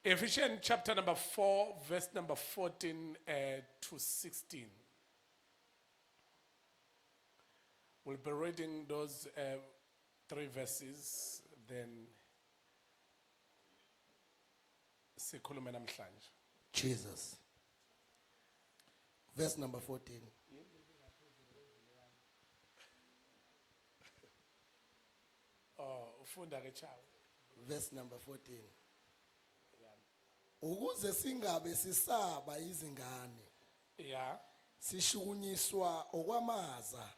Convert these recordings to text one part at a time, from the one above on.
Ephesians chapter number 4, verse number 14 to 16. We'll be reading those three verses, then sikhulume namhlanje. Jesus. Verse number 14. Oh, ufunda ke chawo. Verse number 14. Ukuze singabe sisaba izingane, Yeah. sishukunyiswa okwamaza,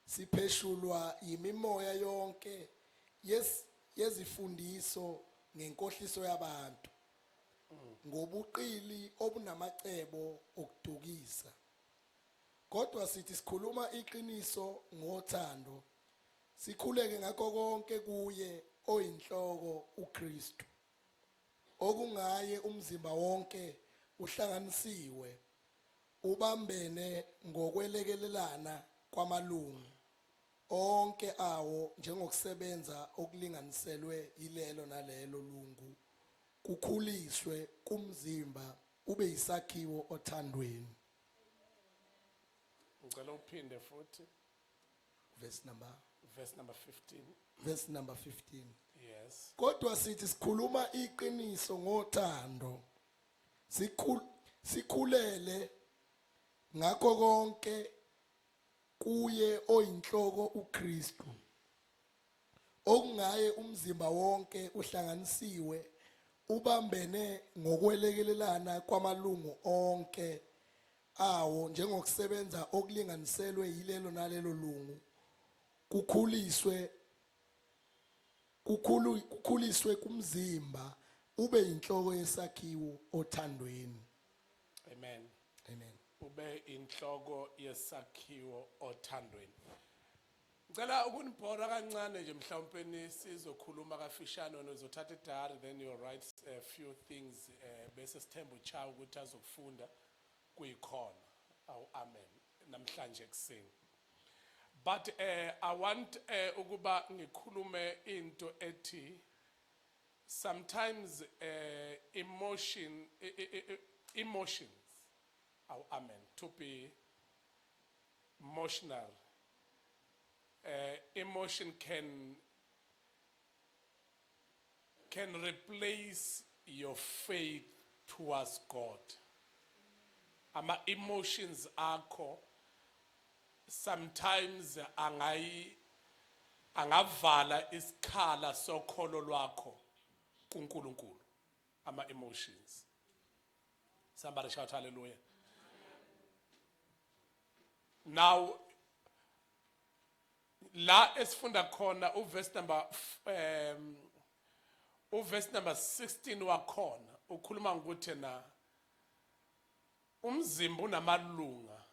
sipheshulwa yimimoya yonke yezifundiso ngenkohliso yabantu, ngobuqili obunamacebo okudukisa. Kodwa sithi sikhuluma iqiniso ngothando, sikhuleke ngakho konke kuye oyinhloko uKristu, okungaye umzimba wonke uhlanganisiwe ubambene ngokwelekelelana kwamalungu onke awo njengokusebenza okulinganiselwe yilelo nalelo lungu, kukhuliswe kumzimba ube yisakhiwo othandweni. Ngicela uphinde futhi Verse number 15. Verse number 15. Yes. Kodwa sithi sikhuluma iqiniso ngothando, sikhulele ngakho konke kuye oyinhloko uKristu, okungaye umzimba wonke uhlanganisiwe ubambene ngokwelekelelana kwamalungu onke awo njengokusebenza okulinganiselwe yilelo nalelo lungu, kukhuliswe kumzimba ube yinhloko yesakhiwo othandweni. Amen. Amen. Ube inhloko yesakhiwo othandweni. Ngicela ukunibhora kancane nje mhlawumbe nisizokhuluma kafishane nozothatha idiary, then you'll write a few things bese sithemba uchawo ukuthi azokufunda kuyikhona. Awu amen. Namhlanje kuseni. But I want ukuba ngikhulume into ethi sometimes emotions, oh, amen, to be emotional. Emotion can replace your faith towards God. Ama emotions akho sometimes angavala isikhala sokholo lwakho kuNkulunkulu. Ama emotions. Somebody shout hallelujah. Now la esifunda khona uverse number 16 wakhona ukhuluma ngokuthi na umzimba unamalunga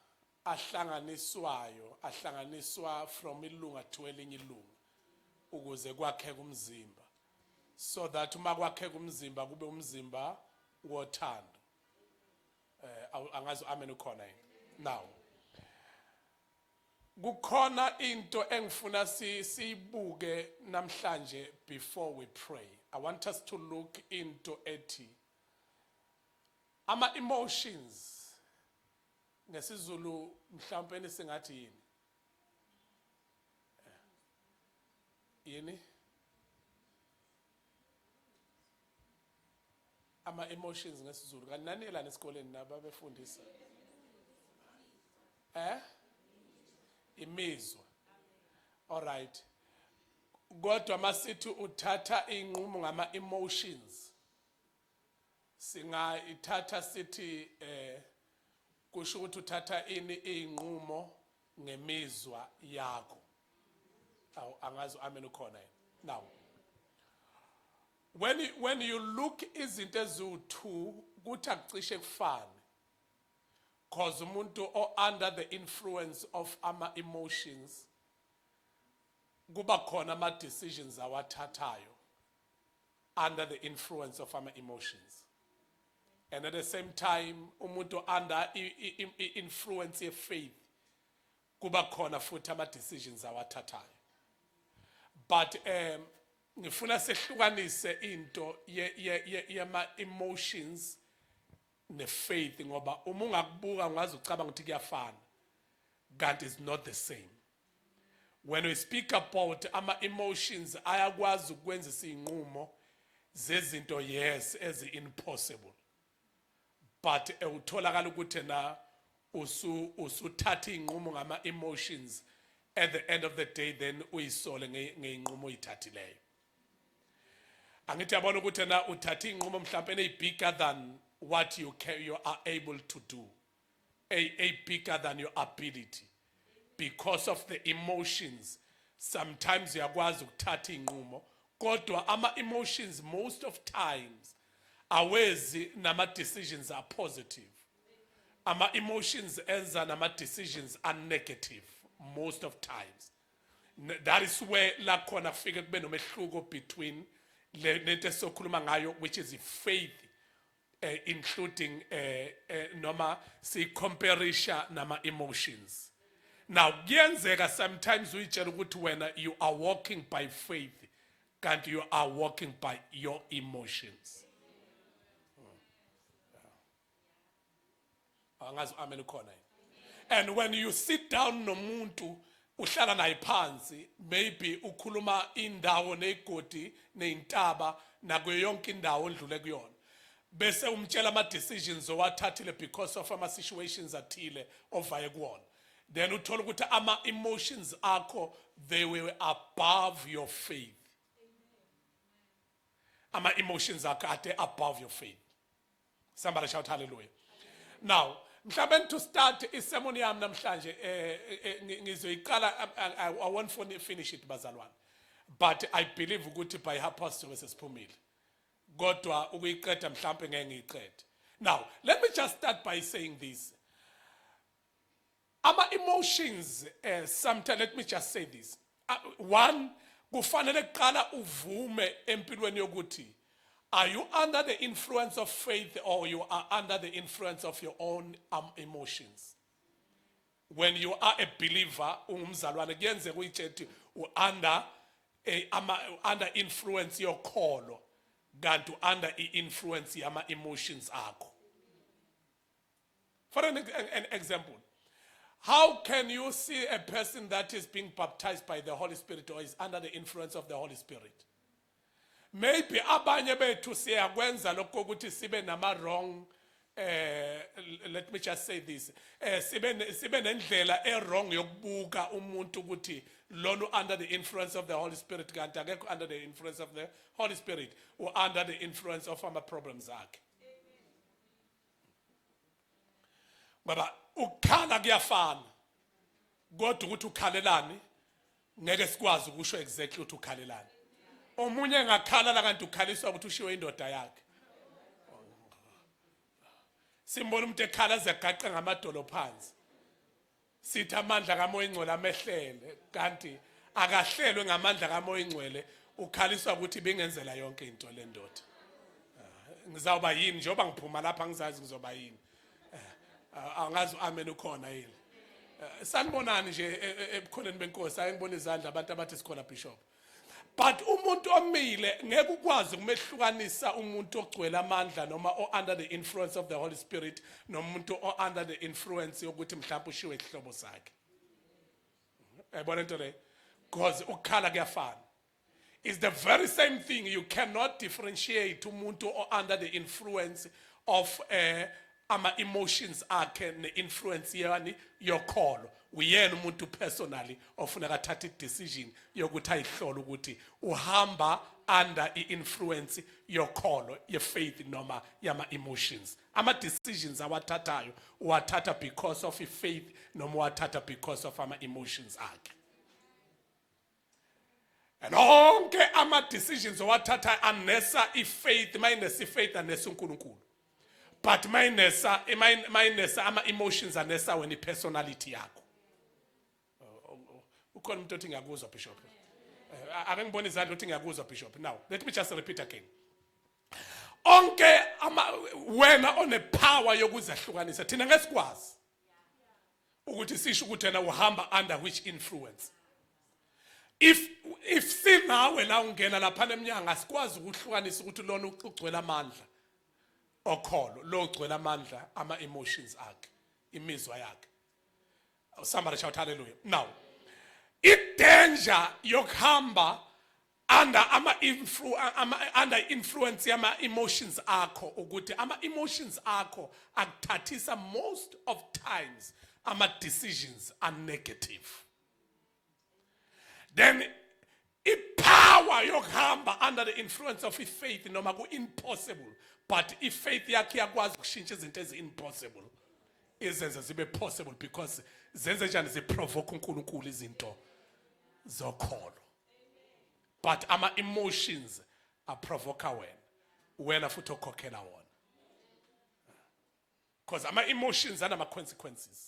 ahlanganiswa from ilunga to elinye ilunga ukuze kwakheke umzimba, so that uma kwakheke umzimba kube umzimba wothando. Angazi amen ukhona yini. Now kukhona into engifuna siyibuke namhlanje before we pray. I want us to look into ethi ama emotions ngesizulu mhlawumbe nisingathi yini ama emotions ngesizulu kanti nani la nesikoleni naba befundisa imizwa. All right. Kodwa masithi uthatha inqumo ngama emotions, singayithatha sithi kusho ukuthi uthatha ini inqumo ngemizwa yakho. Awu angazi amen ukhona yini. Now when you look izinto eziwu-2 kuthi akucishe kufane, cause umuntu under the influence of ama emotions kuba khona ama decisions awathathayo under the influence of ama emotions, and at the same time umuntu under influence ye faith kuba khona futhi ama decisions awathathayo. But ngifuna sehlukanise into yama emotions ne-faith ngoba uma ungakubuka ungaze ucabanga ukuthi kuyafana kanti is not the same. When we speak about ama emotions ayakwazi ukwenza isinqumo zezinto yes ezi-impossible, but utholakala ukuthi na usuthatha inqumo ngama emotions, at the end of the day then uyisole ngeinqumo oyithathileyo. Angithi yabona ukuthi na uthatha inqumo mhlawumbe bigger than what you are able to do, a bigger than your ability, because of the emotions. Sometimes uyakwazi ukuthatha inqumo kodwa ama emotions most of times awezi nama decisions are positive. Ama emotions enza nama decisions are negative most of times. That is where la khona kufika kube nomehluko between lento esizokhuluma ngayo, which is faith, including noma si-comparisha nama emotions. Now kuyenzeka sometimes uyitshela ukuthi wena you are walking by faith kanti you are walking by your emotions. Angazi amen ukhona yini. And when you sit down nomuntu uhlala naye phansi, maybe ukhuluma indawo negodi neintaba nakuyo yonke indawo ondlule kuyona, bese umtshela ama decisions owathathile because of ama situations athile ovaye kuwona, then uthola ukuthi ama emotions akho they were above your faith. Ama emotions akho ade above your faith. Somebody shout hallelujah. Now mhlawumbe to start isermon yami namhlanje ngizoyiqala, I won't finish it bazalwane, but I believe ukuthi by half past bese siphumile kodwa ukuyiqeda mhlawumbe ngeke ngiyiqede. Now let me just start by saying this. Ama emotions, sometimes let me just say this. One, kufanele kuqala uvume empilweni yokuthi are you under the influence of faith or you are under the influence of your own emotions? When you are a believer, umzalwane kuyenzeka uyitshela under influence yokholo kanti under influence yama emotions akho. For an example, how can you see a person that is being baptized by the Holy Spirit or is under the influence of the Holy Spirit? Maybe abanye bethu siyakwenza lokho ukuthi sibe nama wrong, let me just say this, sibe nendlela wrong yokubuka umuntu ukuthi lona under the influence of the Holy Spirit kanti akekho under the influence of the Holy Spirit or under the influence of ama problems akhe. Baba ukhala kuyafana kodwa ukuthi ukhalelani ngeke sikwazi ukusho exactly ukuthi ukhalelani. Omunye engakhala la kanti ukhaliswa ukuthi ushiwe indoda yakhe. Simbona umuntu ekhala zegaqe ngamadolo phansi, sithi amandla kamoya ingcwele amehlele kanti akahlelwe ngamandla kamoya ingcwele, ukhaliswa ukuthi bengenzela yonke into le ndoda. Ngizawuba yini njengoba ngiphuma lapha ngizazi ngizoba yini. Angazi amen ukhona yini. Sanibonani nje ebukhoneni benkosi, ayengibona izandla abantu abathi sikhona bishop. But umuntu omile ngeke ukwazi kumehlukanisa umuntu ogcwele amandla noma under the influence of the Holy Spirit nomuntu under the influence yokuthi mhlawumbe ushiwe isihlobo sakhe. Yabona into le, because ukhala kuyafana. It's the very same thing. You cannot differentiate umuntu under the influence of ama emotions akhe ne influence yani yokholo. Uyena umuntu personally ofuneka athathe decision yokuthi ayihlola ukuthi uhamba under influence yokholo, ye faith noma yama emotions. Ama decisions awathathayo uwathatha because of faith noma uwathatha because of ama emotions akhe. And onke ama decisions owathatha anesa faith, mayinesa faith anesa uNkulunkulu. But mayinesa ama emotions anesa wena personality yakho. Ukhona umuntu othi ngiyakuzwa bishop. Ake ngibone izandla othi ngiyakuzwa bishop. Now let me just repeat again. Onke wena one power yokuzahlukanisa thina ngesikwazi ukuthi sisho ukuthi wena uhamba under which influence. if sinawe la ungena lapha eminyanga sikwazi ukuhlukanisa ukuthi lona ugcwele amandla okholo lo ugcwele amandla ama emotions akhe imizwa yakhe. Somebody shout hallelujah. Now danger yokuhamba under under influence yama emotions akho ukuthi ama emotions akho akuthathisa most of times ama decisions are negative. Then power yokuhamba under the influence of faith noma ku impossible, but if faith yakhe yakwazi ukushintsha izinto ezi-impossible izenze zibe possible because zenze njani ziprovoke uNkulunkulu izinto zokholo. But ama emotions are provoke wena futhi okhokhela wona. Because ama emotions are ama consequences.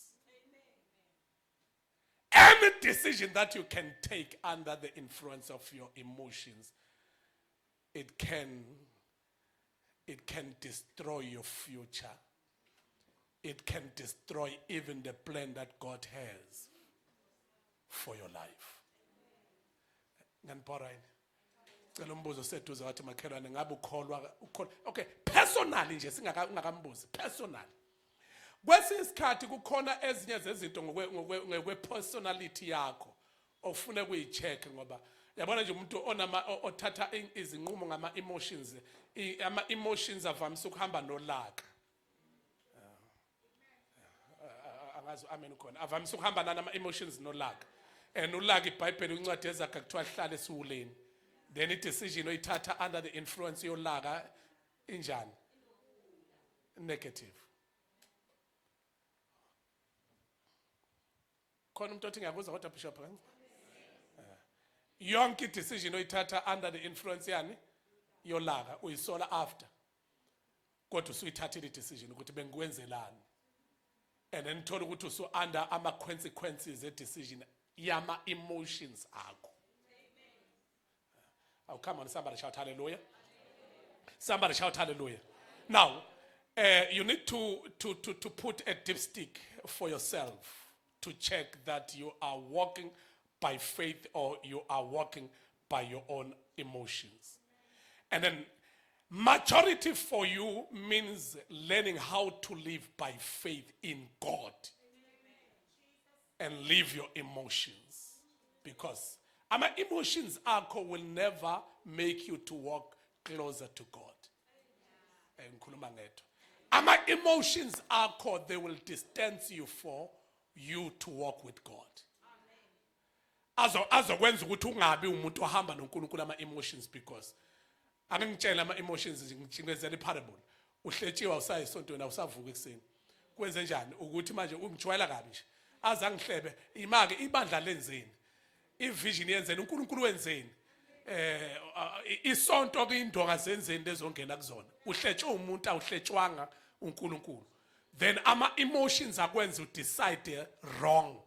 Any decision that you can take under the influence of your emotions, it can destroy your future. It can destroy even the plan that God has for your life. Nganibhora yini? Cela umbuzo seduze wathi makhelwane ngabe ukholwa. Okay, personally nje singakambuzi, personally. Kwesinye isikhathi kukhona ezinye zezinto ngokwe personality yakho ofuna kuyicheck ngoba yabona nje umuntu othatha izinqumo ngama emotions, ama emotions avamise ukuhamba nolaka. Angazi amen khona. Avamise ukuhamba nama emotions nolaka. And ulaka iBhayibheli incwadi ezakhe kuthiwa hlale esiwuleni. Then a decision oyithatha under the influence yolaka injani? Negative. Khona umuntu othi ngiyabuza kodwa Bishop kanzi? Yonke decision oyithatha under the influence yani yolaka uyisola after. Kodwa usuyithathile decision ukuthi bengikwenzelani. And then thola ukuthi usu under ama consequences e decision yama emotions akho. Oh, come on, somebody shout hallelujah. Somebody shout hallelujah. Now, you need to put a dipstick for yourself to check that you are walking by faith or you are walking by your own emotions. And then maturity for you means learning how to live by faith in God and live your emotions. Because our emotions will never make you to walk closer to God. Our emotions they will distance you for you to walk with God. Azokwenza ukuthi ungabi umuntu ohamba noNkulunkulu ama emotions because angingitshela ama emotions ngicingezela iparable. Uhletshiwa usayisontweni awusavuka ekseni. Kwenze njani ukuthi manje ungijwayela kabi nje. Azangihlebe imake ibandla lenzeni. Ivision yenzeni uNkulunkulu wenzeni. Isonto kuyindoka zenzeni lezongena kuzona. Uhletshwe umuntu awuhletshwanga uNkulunkulu. Then ama emotions akwenza u decide wrong.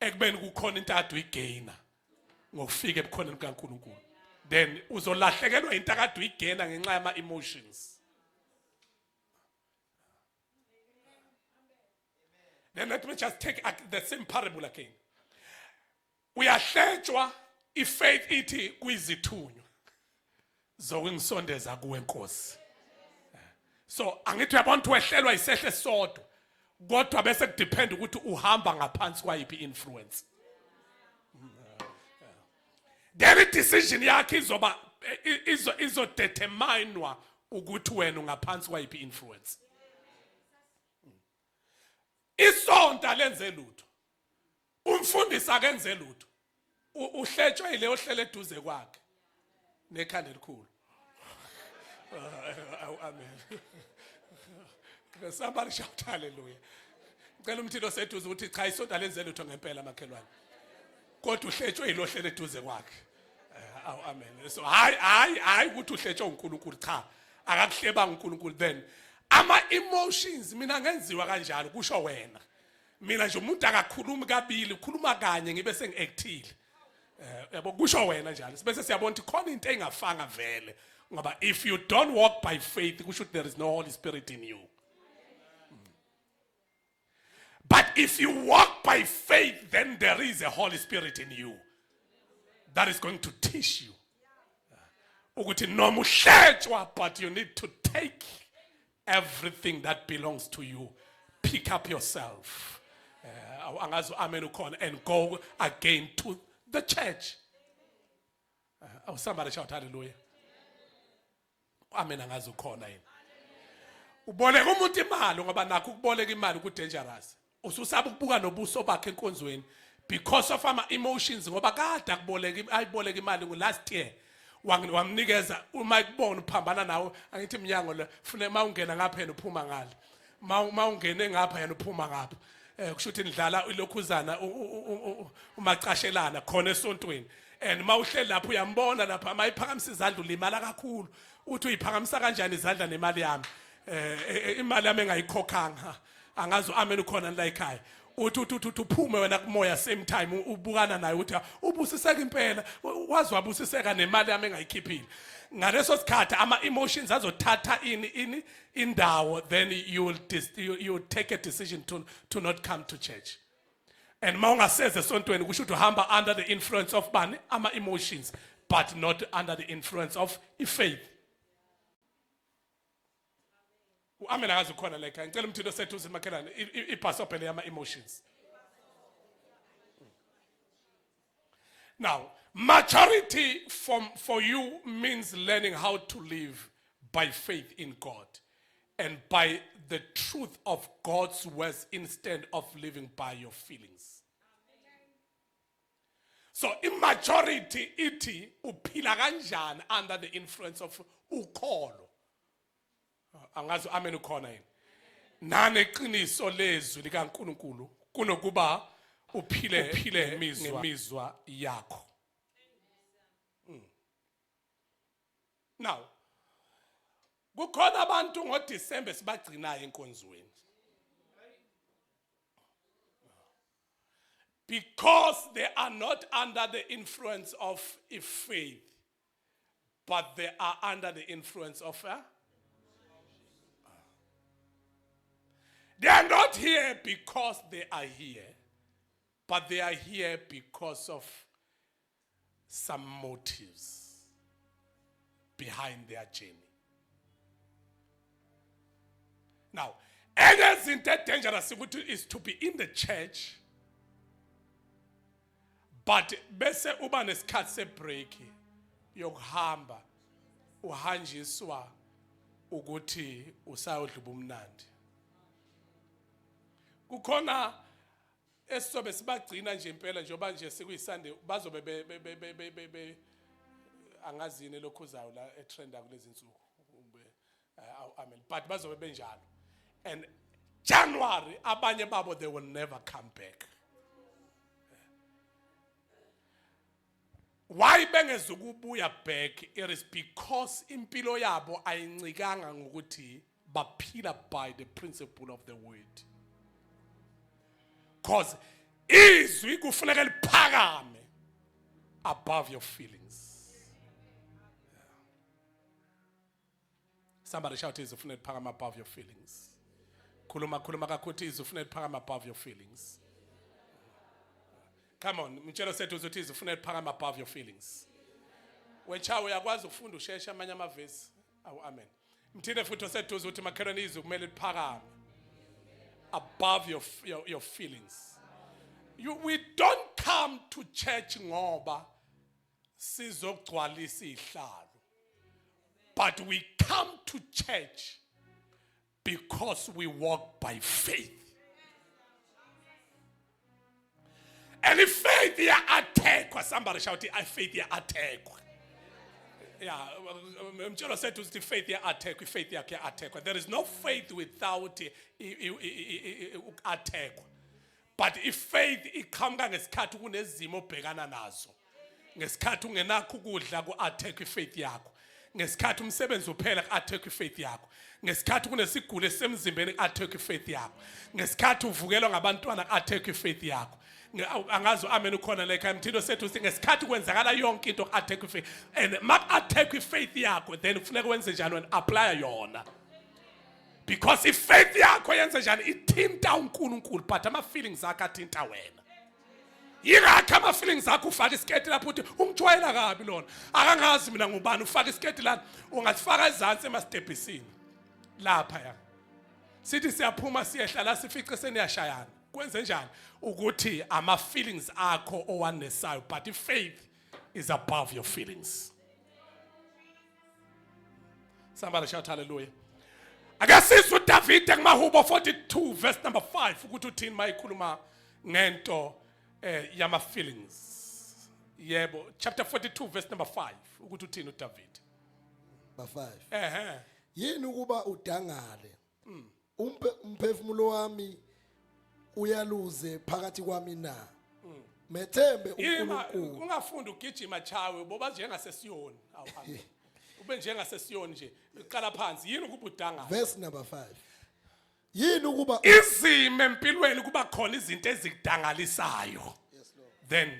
Ekubeni kukhona into akade uyigaina ngokufika ebukhoneni kaNkulunkulu. Then uzolahlekelwa into akade uyigaina ngenxa yama emotions. Then let me just take the same parable again. Uyahletshwa ifaith ithi kuyizithunywa zokungisondeza kuwe Nkosi. So angithi uyabona wehlelwa isehle sodwa kodwa bese kudepend ukuthi uhamba ngaphansi kwayiphi influence. Then decision yakhe izo determinewa ukuthi wena ungaphansi kwayiphi influence. Isonto lenze lutho. Umfundisi akenze lutho. Uhletshwe ile ohlele eduze kwakhe nekhanda elikhulu. Amen. Somebody shout hallelujah. Ngicela umthilo seduze ukuthi cha isonto lenze lutho ngempela makhelwane. Kodwa uhletshwe ile ohlele eduze kwakhe. Amen. So hayi ukuthi uhletshwe uNkulunkulu cha akakuhlebanga uNkulunkulu. Then ama emotions mina ngenziwa kanjalo kusho wena. Mina nje umuntu akakhulumi kabili ukhuluma kanye ngibe sengiactile. Yabo kusho wena njalo sibese siyabona ukuthi khona into engafanga vele ngoba if you don't walk by faith kusho there is no Holy Spirit in you. But if you walk by faith then there is a Holy Spirit in you. that is going to teach you. Ukuthi noma uhletshwa, but you need to take everything that belongs to you. Pick up yourself. Angazi amen ukhona, and go again to the church. Oh, somebody shout hallelujah. Amen angazi ukhona yini. Uboleka umuntu imali ngoba nakho ukuboleka imali ku dangerous. Ususaba ukubuka nobuso bakhe enkonzweni because of ama emotions ngoba kade ayiboleka imali ngo last year. Wamnikeza uma ikubona uphambana nawe angithi iminyango le fune mawungena ngapha yena uphuma ngale. Mawungene ngapha yena uphuma ngapha. Kusho ukuthi nidlala ilokhuzana umacashelana khona esontweni. And mawuhleli lapho uyambona lapha mayiphakamisa izandla ulimala kakhulu. Uthi uyiphakamisa kanjani izandla nemali yami? Imali yami engayikhokhanga. Angazi amen ukhona la ekhaya. Uthi uphume wena kumoya same time ubukana naye uthi ubusiseka impela wazi wabusiseka nemali yami engayikhiphile. Ngaleso sikhathi ama emotions azothatha indawo, then you will take a decision to not come to church. And mawungaseze esontweni kusho ukuthi uhamba under the influence of bani ama emotions but not under the influence of faith. Amen akazi khona la ekhaya. Ngicela umthilo sethu uzimakhelane ipasopele yama emotions. Now, maturity for you means learning how to live by faith in God and by the truth of God's words instead of living by your feelings. So immaturity iti uphila kanjani under the influence of ukholo. Angazi amen ukhona yini. Nane qiniso lezwi likaNkulunkulu kunokuba uphile ngemizwa yakho. Now, kukhona abantu ngoDisemba sibagcinayo enkonzweni. Because they are not under the influence of faith, but they are under the influence of they are not here because they are here, but they are here because of some motives behind their journey. Now, anything that dangerous is to be in the church, but bese uba nesikhathi sebreak yokuhamba uhanjiswa ukuthi usayodla ubumnandi. Kukhona esizobe sibagcina nje impela njengoba nje sekuyiSunday bazobe angazini lokhuzayo la etrenda kulezi insuku. Amen. But bazobe benjalo. And January abanye babo they will never come back. Why bengezukubuya back? It is because impilo yabo ayincikanga ngokuthi baphila by the principle of the word. Because izwi kufuneka liphakame above your feelings. Somebody shout izwi kufuneka liphakame above your feelings. Khuluma kakuthi izwi kufuneka liphakame above your feelings. Come on, mtshelo sethu uzothi izwi kufuneka liphakame above your feelings. Wechawe uyakwazi ukufunda usheshe amanye amavesi. Amen. Mthinde futhi sethu uzothi makhelwane izwi kumele liphakame above your feelings. We don't come to church ngoba sizogcwalisa ihlalo. But we come to church because we walk by faith. And if faith ya attack, somebody shout faith ya attack. Yeah, mtshelo sethu uthi faith ya attack, faith yakhe attack. There is no faith without attack. But if faith iqhamuka ngesikhathi kunezimo obhekana nazo, ngesikhathi ungenakho ukudla ku-attack ifaith yakho, ngesikhathi umsebenzi uphela ku-attack ifaith yakho, ngesikhathi kunesigulo esemzimbeni ku-attack ifaith yakho, ngesikhathi uvukelwa ngabantwana ku-attack ifaith yakho. Angazi amen ukhona la ekhaya. Mthindo sethu uthi ngesikhathi kwenzakala yonke into ku-attack ifaith, and mak-attack ifaith yakho, then kufuneka wenze njani wena apply yona. Because if faith yakho yenze njani ithinta uNkulunkulu, but ama feelings akho athinta wena. Yingakho ama feelings akho ufaka isiketi lapho uthi ungijwayela kabi lona. Akangazi mina ngubani ufaka isiketi la ungasifaka ezantsi emastebhisini. Lapha ya. Sithi siyaphuma siyehla la sifice seniyashayana. Kwenze njani? Ukuthi ama feelings akho owanesayo, but faith is above your feelings. Somebody shout hallelujah. Akasizwe uDavid kumahubo 42 verse number 5 ukuthi uthini mayikhuluma ngento yama feelings. Yebo, chapter 42 verse number 5 ukuthi uthini uDavid. Ba 5. Yini ukuba udangale? Umphefumulo wami uyaluze phakathi kwami na. Methembe uNkulunkulu. Ungafunda ugijima chawe boba njengasesiyoni. Awuhambe. Ube njengasesiyoni nje. Iqala phansi. Yini ukuba udangale? Verse number 5. Yini ukuba izimo empilweni kuba khona izinto ezikudangalisayo. Yes, Lord. Then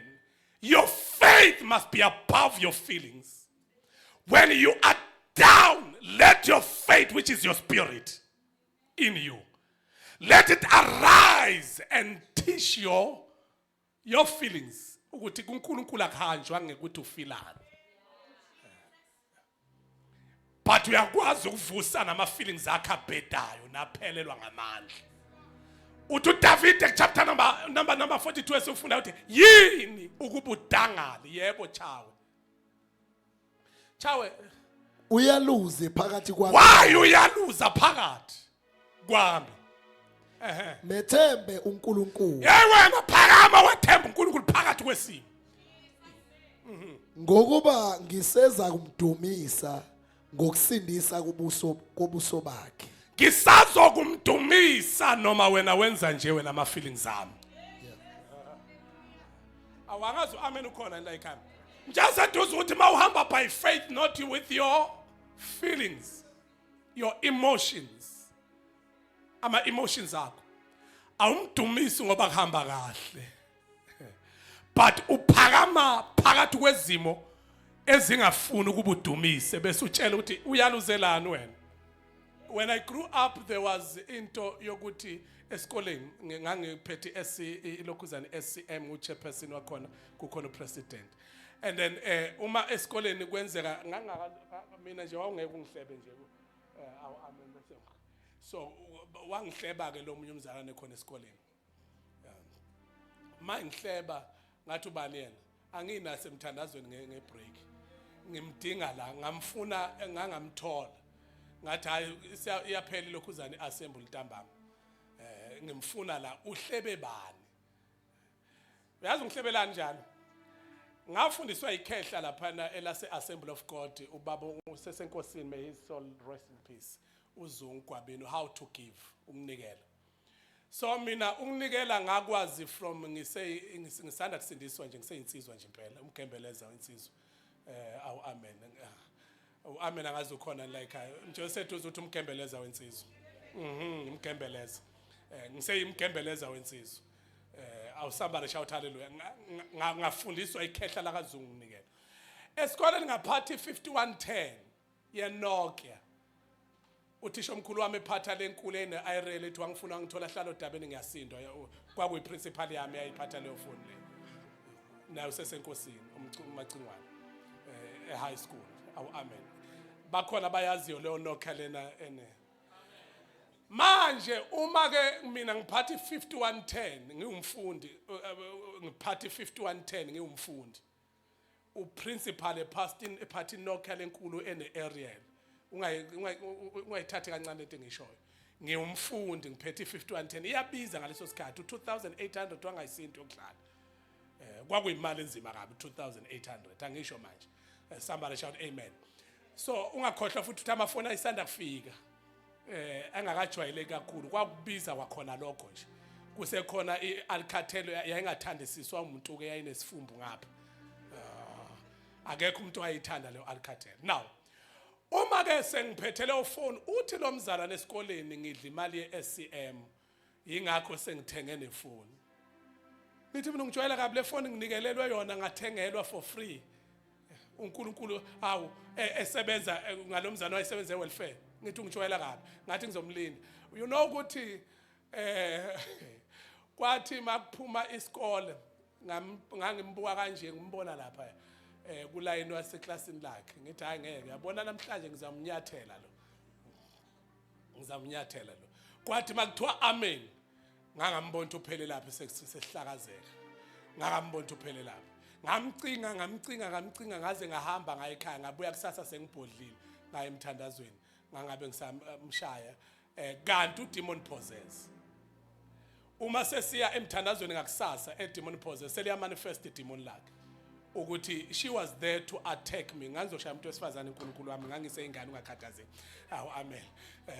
your faith must be above your feelings. When you are down, let your faith, which is your spirit in you, let it arise and teach your feelings. Ukuthi kuNkulunkulu akhanjwa ngekuthi ufilani. But uyakwazi ukuvusa nama feelings akho abhedayo naphelelwa ngamandla. Uthi David chapter number 42 esifunda ukuthi yini ukuba udangale? Yebo chawe. Chawe uyaluze phakathi kwami. Why uyaluza phakathi kwami? Methembe uNkulunkulu. Wena phakama wethemba uNkulunkulu phakathi kwesimo. Ngokuba ngiseza kumdumisa ngokusindisa kubuso bakhe. Ngisazokumdumisa noma wena wenza nje wena ama feelings ami. Awangazi amen ukhona la ekhaya. Just aduze ukuthi mawuhamba by faith, not with your feelings, your emotions. Ama emotions akho awumdumisi ngoba kuhamba kahle. But uphakama phakathi kwezimo ezingafuni ukuba udumise bese utshela ukuthi uyaluzelana wena. When I grew up there was into yokuthi esikoleni ngangiphethe ilokhuzana SCM uchairperson wakhona kukhona upresident. And then uma esikoleni kwenzeka mina nje wawungeke ungihlebe nje so wangihleba ke lo munye umzalwane khona esikoleni. Mangihleba ngathi ubani yena anginase emthandazweni ngebreak. Ngimdinga la ngamfuna engangamthola. Ngathi hayi iyaphela lokhuzane assembly ntambama. Ngimfuna la uhlebe bani. Uyazi ngihlebelani njani? Ngafundiswa ikhehla lapha elase Assembly of God ubaba usesenkosini, may his soul rest in peace. UZungwabeni how to give umnikela. So mina unginikela ngakwazi from ngisanda kusindiswa nje ngiseyinsizwa nje impela umgembeleza wensizwa. Amen. Amen angazi ukhona la ekhaya. Nje sethu uthi umgembeleza wensizwa. Umgembeleza. Ngiseyimgembeleza wensizwa. Somebody shout hallelujah. Ngafundiswa ikhehla la kaZungu unikela. Esikoleni ngaphathi 5110 ye Nokia. Uthisha omkhulu wami ephatha lenkulu ene ayirele ethi wangifuna ngithola hlalo odabeni ngiyasindwa kwakuyi principal yami ayiphatha leyo phone le. Nayo sesenkosini umacingwane high school. Amen. Bakhona bayaziyo leyo Nokia lena ene. Manje uma ke mina ngiphathi 5110 ngiyumfundi ngiphathi 5110 ngiyumfundi. Uprincipal ephathi Nokia lenkulu ene Ariel. Ungayithathe kancane lento engishoyo. Ngiyumfundi ngiphethe 5110 iyabiza ngaleso sikhathi 2800 wangayisinto yokudlala. Kwakuyimali enzima kabi 2800 angisho manje. Somebody shout amen. So ungakhohlwa futhi ukuthi amafoni ayisanda kufika. Angakajwayeleki kakhulu kwakubiza kwakhona lokho nje. Kusekhona iAlcatel yayingathandisiswa umuntu ke yayinesifumbu ngapha. Akekho umuntu ayithanda leyo Alcatel. Now uma ke sengiphethe leyo phone uthi lo mzalwane esikoleni ngidla imali yeSCM ingakho sengithenge nefoni. Nithi mina ngijwayela kabi le phone nginikelelwe yona ngathengelwa for free. uNkulunkulu hawu esebenza ngalomzana wayesebenza welfare. Ngithi ngijwayela kabi ngathi ngizomlinda. You know ukuthi kwathi makuphuma isikole ngangimbuka kanje ngimbona lapha kulayini waseclassini lakhe ngithi hayi ngeke yabona namhlanje ngizamnyathela lo kwathi makuthiwa amen ngangambona uphele lapha sesihlakazeka ngangambona uphele lapha ngamcinga ngaze ngahamba ngaye ekhaya ngabuya kusasa sengibhodlile ngaye emthandazweni ngangabe ngisamshaya kanti udemon possess uma sesiya emthandazweni ngakusasa edemon possess seliya manifest idemon lakhe ukuthi she was there to attack me ngangizoshaya umuntu wesifazane uNkulunkulu wami ngangiseyingane ungakhathazeki amen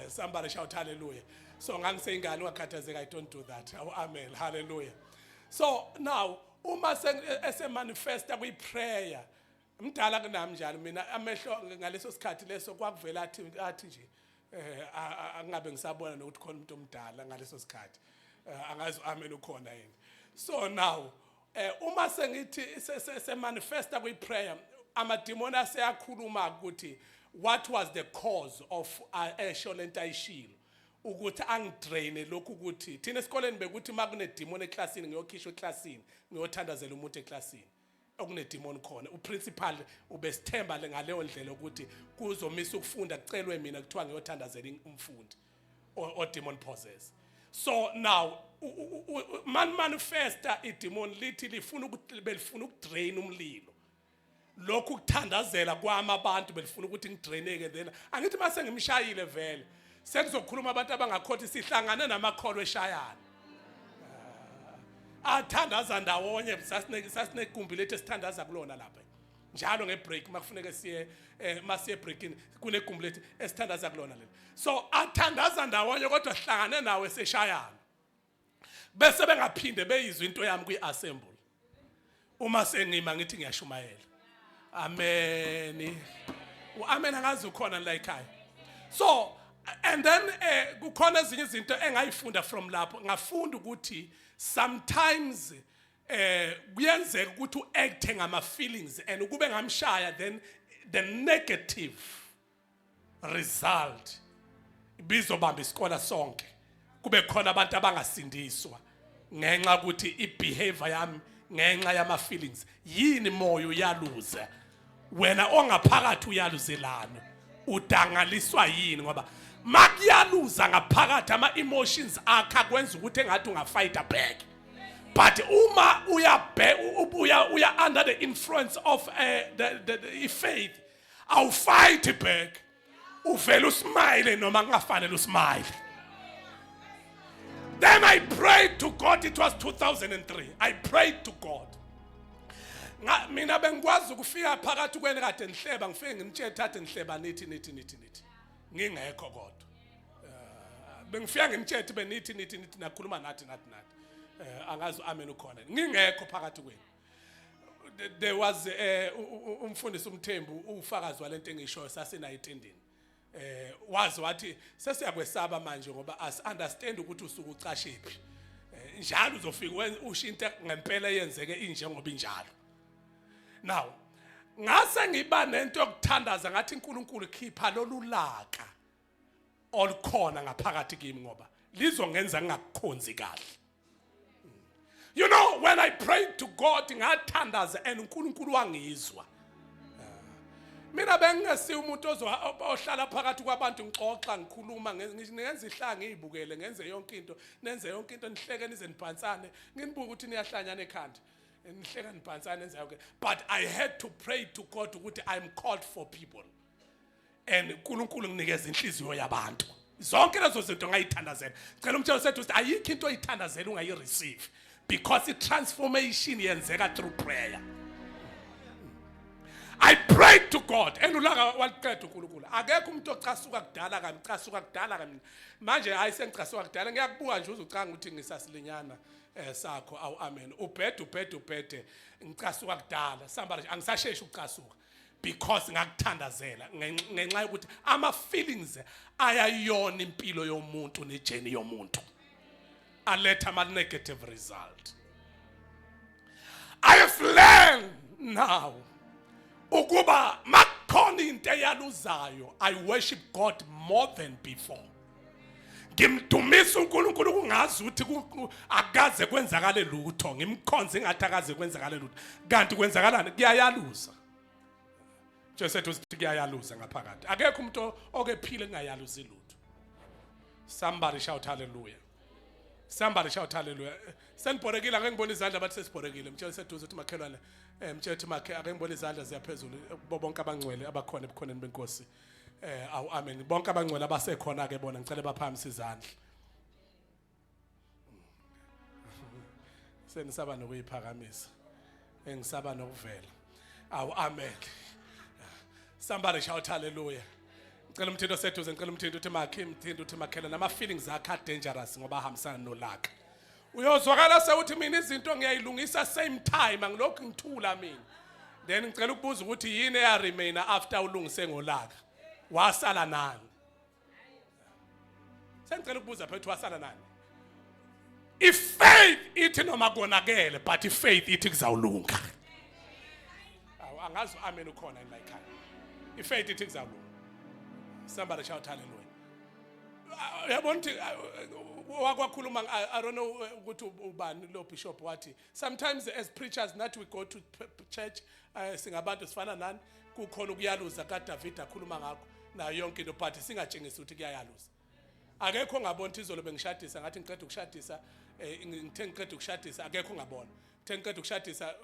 somebody shout hallelujah so ngangiseyingane ungakhathazeki I don't do that amen hallelujah so now uma esemanifesta kwi-prayer mdala kunami njalo mina amehlo ngaleso sikhathi leso kwakuvela athi nje angabe ngisabona nokuthi khona umuntu omdala ngaleso sikhathi angazi amen ukhona yini so now uma sengithi semanifesta kwi-prayer amademoni aseyakhuluma ukuthi what was the cause of esho lento ayishilo ukuthi angidraine lokhu ukuthi thina esikoleni bekuthi makunedemoni eklasini ngiyokhishwa eklasini ngiyothandazela umuntu eklasini okunedemoni khona uprincipal ubesithemba ngaleyo ndlela ukuthi kuzomisa ukufunda kucelwe mina kuthiwa ngiyothandazela umfundi o demon possess so now manifesta idemon lithi lifuna ukudrain umlilo lokhu kuthandazela kwama abantu belifuna ukuthi ngidraineke then angithi mase ngimshayile vele sekuzokhuluma abantu abangakhothi sihlangane namakholo eshayana athandaza ndawonye sasinegumbi lethu esithandaza kulona lapha njalo ngebreak makufuneka siye masiye breakini kunegumbi lethu esithandaza kulona leli so athandaza ndawonye kodwa sihlangane nawe seshayana bese bengaphinde beyizwa into yami kwi-assembly uma sengima ngithi ngiyashumayela amen amen angazi ukhona la ekhaya so and then kukhona ezinye izinto engayifunda from lapho ngafunda ukuthi sometimes kuyenzeka ukuthi uacte ngama feelings and kube ngamshaya then the negative result bizobamba isikole sonke kube khona abantu abangasindiswa ngenxa ukuthi ibehavior yami ngenxa yama feelings yini moyo uyaluza wena ongaphakathi uyaluzelana udangaliswa yini ngoba makuyaluza ngaphakathi ama emotions akha kwenza ukuthi engathi ungafighta back but uma uya under the influence of the faith I'll fight back uvela usmile noma kungafanele usmile. Then I prayed to God. It was 2003. I prayed to God. Mina bengikwazi ukufika phakathi kweni kade nihleba ngifike ngimtshela thathe nihleba nithi ngingekho kodwa bengifika ngimtshela benithi nakhuluma nathi angazi amen ukhona ngingekho phakathi kweni. There was umfundisi uMthembu ufakazi walento engishoyo sasenayitendini wazi wathi sesiyakwesaba manje ngoba as understand ukuthi usuku ucashephi njalo uzofika ushinta ngempela yenzeke inje ngoba injalo. Now ngase ngiba nento yokuthandaza ngathi uNkulunkulu khipha lolulaka olukhona ngaphakathi kimi ngoba lizongenza ngingakukhonzi kahle. You know, when I prayed to God ngathandaza and uNkulunkulu wangizwa. Mina bengingesi umuntu ohlala phakathi kwabantu ngixoxa ngikhuluma ngenza ihlanga ngizibukele ngenze yonke into nenze yonke into nihleke nize niphansane nginibuka ukuthi niyahlanyana ekhanda nihleka niphansane nenze yonke but I had to pray to God ukuthi I'm called for people and uNkulunkulu nginikeza inhliziyo yabantu zonke lezo zinto ngayithandazela ngicela umtshelo sethu ukuthi ayikho into oyithandazela ungayireceive because the transformation yenzeka through prayer. I prayed to God and ulaka waliqeda uNkulunkulu akekho umuntu ocasuka kudala kami manje hayi sengicasuka kudala ngiyakubuka nje uzucanga ukuthi ngisasilinyana sakho awu amen ubhede ngicasuka kudala somebody angisasheshe ukucasuka because ngakuthandazela ngenxa ukuthi ama feelings ayayona impilo yomuntu nejourney yomuntu aletha ama negative result. I have learned now ukuba makhona into eyaluzayo I worship God more than before. ngimdumisa uNkulunkulu kungazi ukuthi akaze kwenzakale lutho, ngimkhonze ngathi akaze kwenzakale lutho, kanti kwenzakalani? Kuyayaluza. Jesu sithi kuyayaluza ngaphakathi. Akekho umuntu okephile engayaluzi lutho. Somebody shout hallelujah. Somebody shout hallelujah. Senibhorekile ake ngibone izandla bathi sesibhorekile. Mtshela seduze uthi makhelwane mtshela uthi makhe ake ngibone izandla ziyaphezulu bonke abangcwele abakhona ebukhoneni benkosi. Awu amen. Bonke abangcwele abasekhona ke bona ngicela baphakamisa izandla. Senisaba nokuyiphakamisa. Engisaba nokuvela. Awu amen. Somebody shout hallelujah. Ngicela umthindo seduze, ngicela umthindo uthi makhe, umthindo uthi makhela nama feelings akhe dangerous ngoba ahambisana nolaka. Uyozwakala sewuthi mina izinto ngiyayilungisa same time angilokhu ngithula mina. Then ngicela ukubuza ukuthi yini eya remain after ulungise ngolaka. Wasala nani? Sengicela ukubuza phethu wasala nani? If faith ithi noma konakele but if faith ithi kuzawulunga. Angazi amen ukhona in my car. If faith ithi kuzawulunga. Somebody shout hallelujah. Yabona ukuthi wakwakhuluma I don't know ukuthi ubani lo bishop wathi sometimes as preachers not we go to church singabantu sifana nani kukhona ukuyaluza kaDavid akhuluma ngakho na yonke into but singatshengisi ukuthi kuyayaluza. Akekho ngabona izolo bengishadisa ngathi ngiqeda ukushadisa ngithe ngiqeda ukushadisa akekho ngabona. Ngithe ngiqeda ukushadisa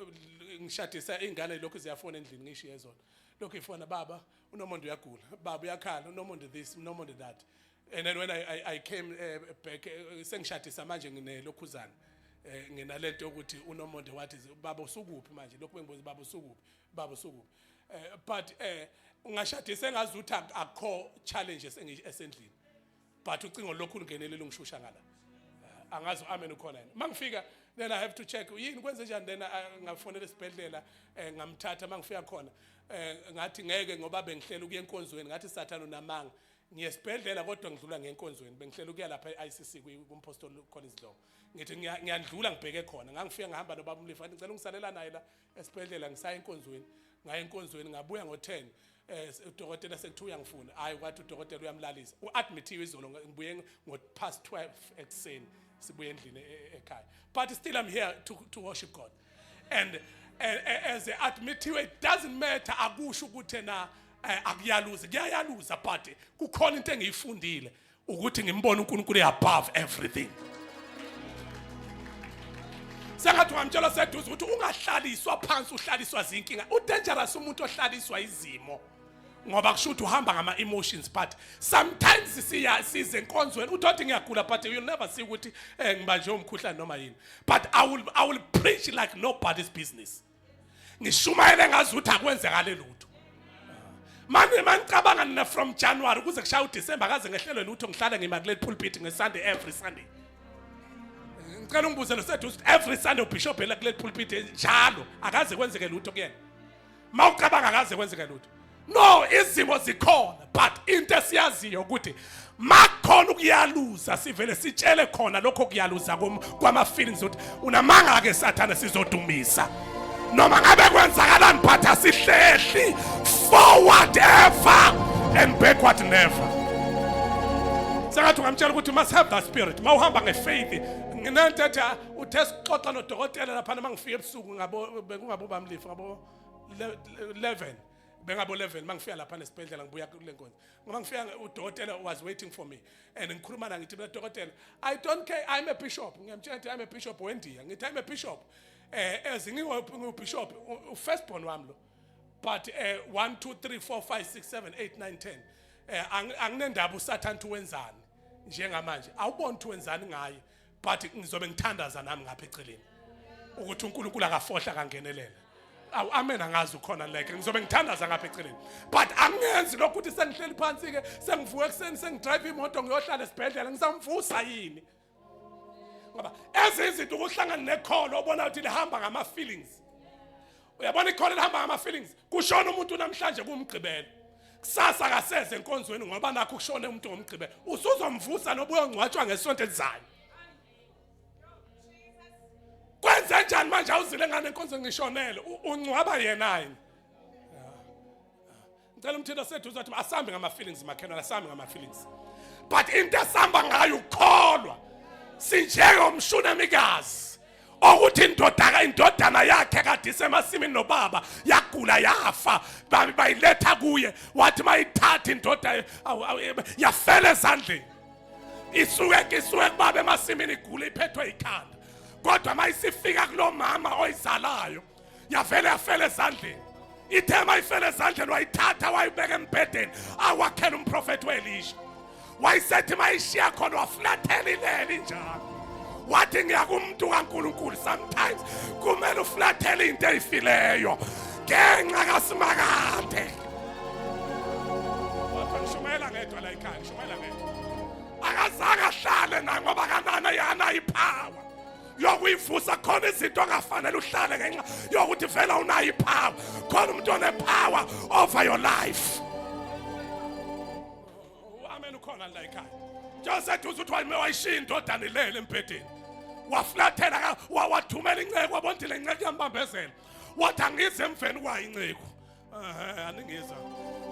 ngishadisa ingane lokhu ziyafona endlini ngishiye zona. Lokhu ifona baba unomuntu uyagula, baba uyakhala unomuntu this unomuntu that. And then when I came back sengishadisa manje nginelokhuzana nginalento ukuthi unomuntu wathi baba usukuphi manje lokhu bengibuza baba usukuphi baba usukuphi but ungashadisa engazi ukuthi akho challenges esendlini but ucingo lokhu ungenelela ungishusha ngala angazi amen ukhona yini mangifika then I have to check yini kwenze njani then ngafonela esibhedlela ngamthatha mangifika khona ngathi ngeke ngoba bengihlela ukuya enkonzweni ngathi sathana unamanga ngiyesibhedlela kodwa ngidlula ngenkonzweni bengihlela ukuya lapha eICC kumpostoli Collins Dlomo ngithi ngiyandlula ngibheke khona ngangifika ngahamba nobaba umlifa ngathi ngicela ungisalela naye la esibhedlela ngisaya enkonzweni ngaye enkonzweni ngabuya ngo10 udokotela sekuthiwa uyangifuna hayi kwathi udokotela uyamlalisa uadmithiwe izolo ngibuye ngo-past 12 ekseni sibuye endlini ekhaya but still I'm here to worship God and as admithiwe it doesn't matter akusho ukuthi na akuyaluza kuyayaluza but kukhona into engiyifundile ukuthi ngimbone uNkulunkulu above everything. Sengathi ngamtshela seduze ukuthi ungahlaliswa phansi uhlaliswa zinkinga udangerous umuntu ohlaliswa izimo ngoba kusho ukuthi uhamba ngama emotions but sometimes size enkonzweni uthi ngiyagula but you never see ukuthi ngibanje umkhuhlane noma yini but I will preach like nobody's business ngishumayele ngazi ukuthi akwenzekale lutho manje manicabanga nina from January kuze kushaya uDecember kaze ngehlelo lutho ngihlala ngima kule pulpit ngeSunday every Sunday ngicela ungibuze lo seduze every Sunday ubishop ela kule pulpit njalo akaze kwenzeke lutho kuyena mawucabanga akaze kwenzeke lutho no izimo zikhona but into esiyaziyo ukuthi makhona ukuyaluza sivele sitshele khona lokho kuyaluza kwama feelings ukuthi unamanga ke sathana sizodumisa noma ngabe kwenzakalani but asihlehli forward ever and backward never. Sengathi ngamtshela ukuthi must have that spirit mawuhamba ngefaith nginantetha utest xoxa nodokotela lapha mangifika ebusuku ngabo bamlifa ngabo 11 bengabo 11 mangifika lapha nesibhedlela ngibuya kule nkonzo ngoba ngifika udokotela was waiting for me and ngikhuluma na ngithi udokotela I don't care I'm a bishop ngiyamtshela ukuthi I'm a bishop wendiya ngithi I'm a bishop ngingubishop firstborn wami lo but 1 2 3 4 5 6 7 8 9 10 anginendaba uSathane uwenzani njengamanje awuboni ukuthi wenzani ngaye but ngizobe ngithandaza nami ngapha eceleni ukuthi uNkulunkulu akafohla kangenelela awu amen angazi ukhona like ngizobe ngithandaza ngapha eceleni but angenzi lokho ukuthi sengihleli phansi ke sengivuka ekseni sengidrive imoto ngiyohlala esibhedlela ngisamvusa yini ngoba ezizinto ukuhlangana nekholo obona ukuthi lihamba ngama feelings uyabona ikholo lihamba ngama feelings kushona umuntu namhlanje kumgqibelo kusasa akaseze enkonzweni ngoba nakho kushona umuntu ngomgqibelo usuzomvusa nobuye ongcwatshwa ngesonto elizayo kwenze njani manje awuzile ngane enkonzweni ngishonele ungcwaba yena yini ngicela umthetho sethu uzothi asambe ngama feelings makhena asambe ngama feelings but into esihamba ngayo ukukholwa sinjengomshunamikazi ukuthi indodana yakhe kade isemasimini nobaba yagula yafa bayiletha kuye wathi mayithatha indoda yafela ezandleni isuke kubaba emasimini igula iphethwe ikhanda kodwa mayisifika kulo mama oyizalayo yavele yafela ezandleni ithe mayifela ezandleni wayithatha wayibeka embhedeni awakhela umprofeti weElisha wayisethi mayishiya khona waflathela ileli njalo wathi ngiyakumuntu kaNkulunkulu sometimes kumele uflathele into eyifileyo ngenxa kaSimakade wathishumela ngedwa la ekhaya shumela ngedwa akazange ahlale na ngoba kanana yana ipower yokuyivusa khona izinto ongafanele uhlale ngenxa yokuthi vela unayo ipower khona umuntu onepower over your life. Amen ukhona la ekhaya Joseph uthi wayishiya indodana ilele embhedeni waflathela wathumela inceke wabona le inceke yambambezela wathi angize emveni kwayo inceke aningiza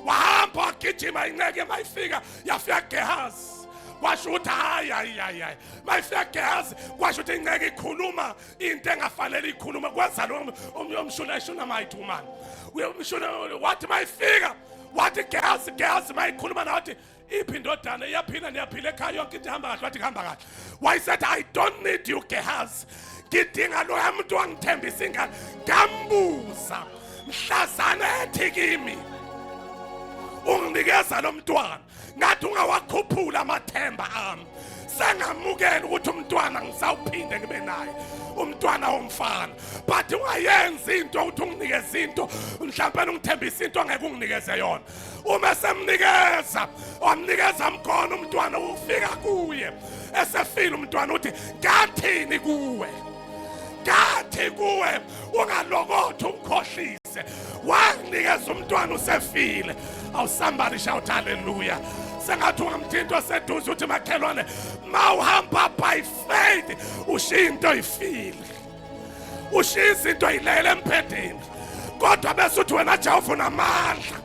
wahamba wagijima inceke mayifika yafika Gehazi washo ukuthi hayi mayifika Gehazi kwasho ukuthi inceke ikhuluma into engafanele ikhuluma kwenza lo umshuna mayithumana umshuna wathi mayifika wathi Gehazi mayikhuluma nathi iphi indodana iyaphila niyaphila ekhaya yonke into ihamba kahle wathi kuhamba kahle wayisethi I don't need you Gehazi ngidinga lo umuntu wangithembisa ingane ngambuza mhlazana ethi kimi unginikeza lo mntwana ngathi ungawakhuphula amathemba ami sengamukela ukuthi umntwana ngisawuphinde ngibe naye umntwana womfana but ungayenzi into ukuthi unginikeze into mhlawumbe ungithembisa into angeke unginikeze yona uma semnikeza wamnikeza mkhona umntwana ufika kuye esefile umntwana uthi ngathini kuwe ungalokotha umkhohlise wanginikeza umntwana usefile awu somebody shout hallelujah sengathi ungamthinto seduze uthi makhelwane mawuhamba by faith ushiya into ifile ushiya izinto ilele empedeni kodwa bese uthi wena Jehova unamandla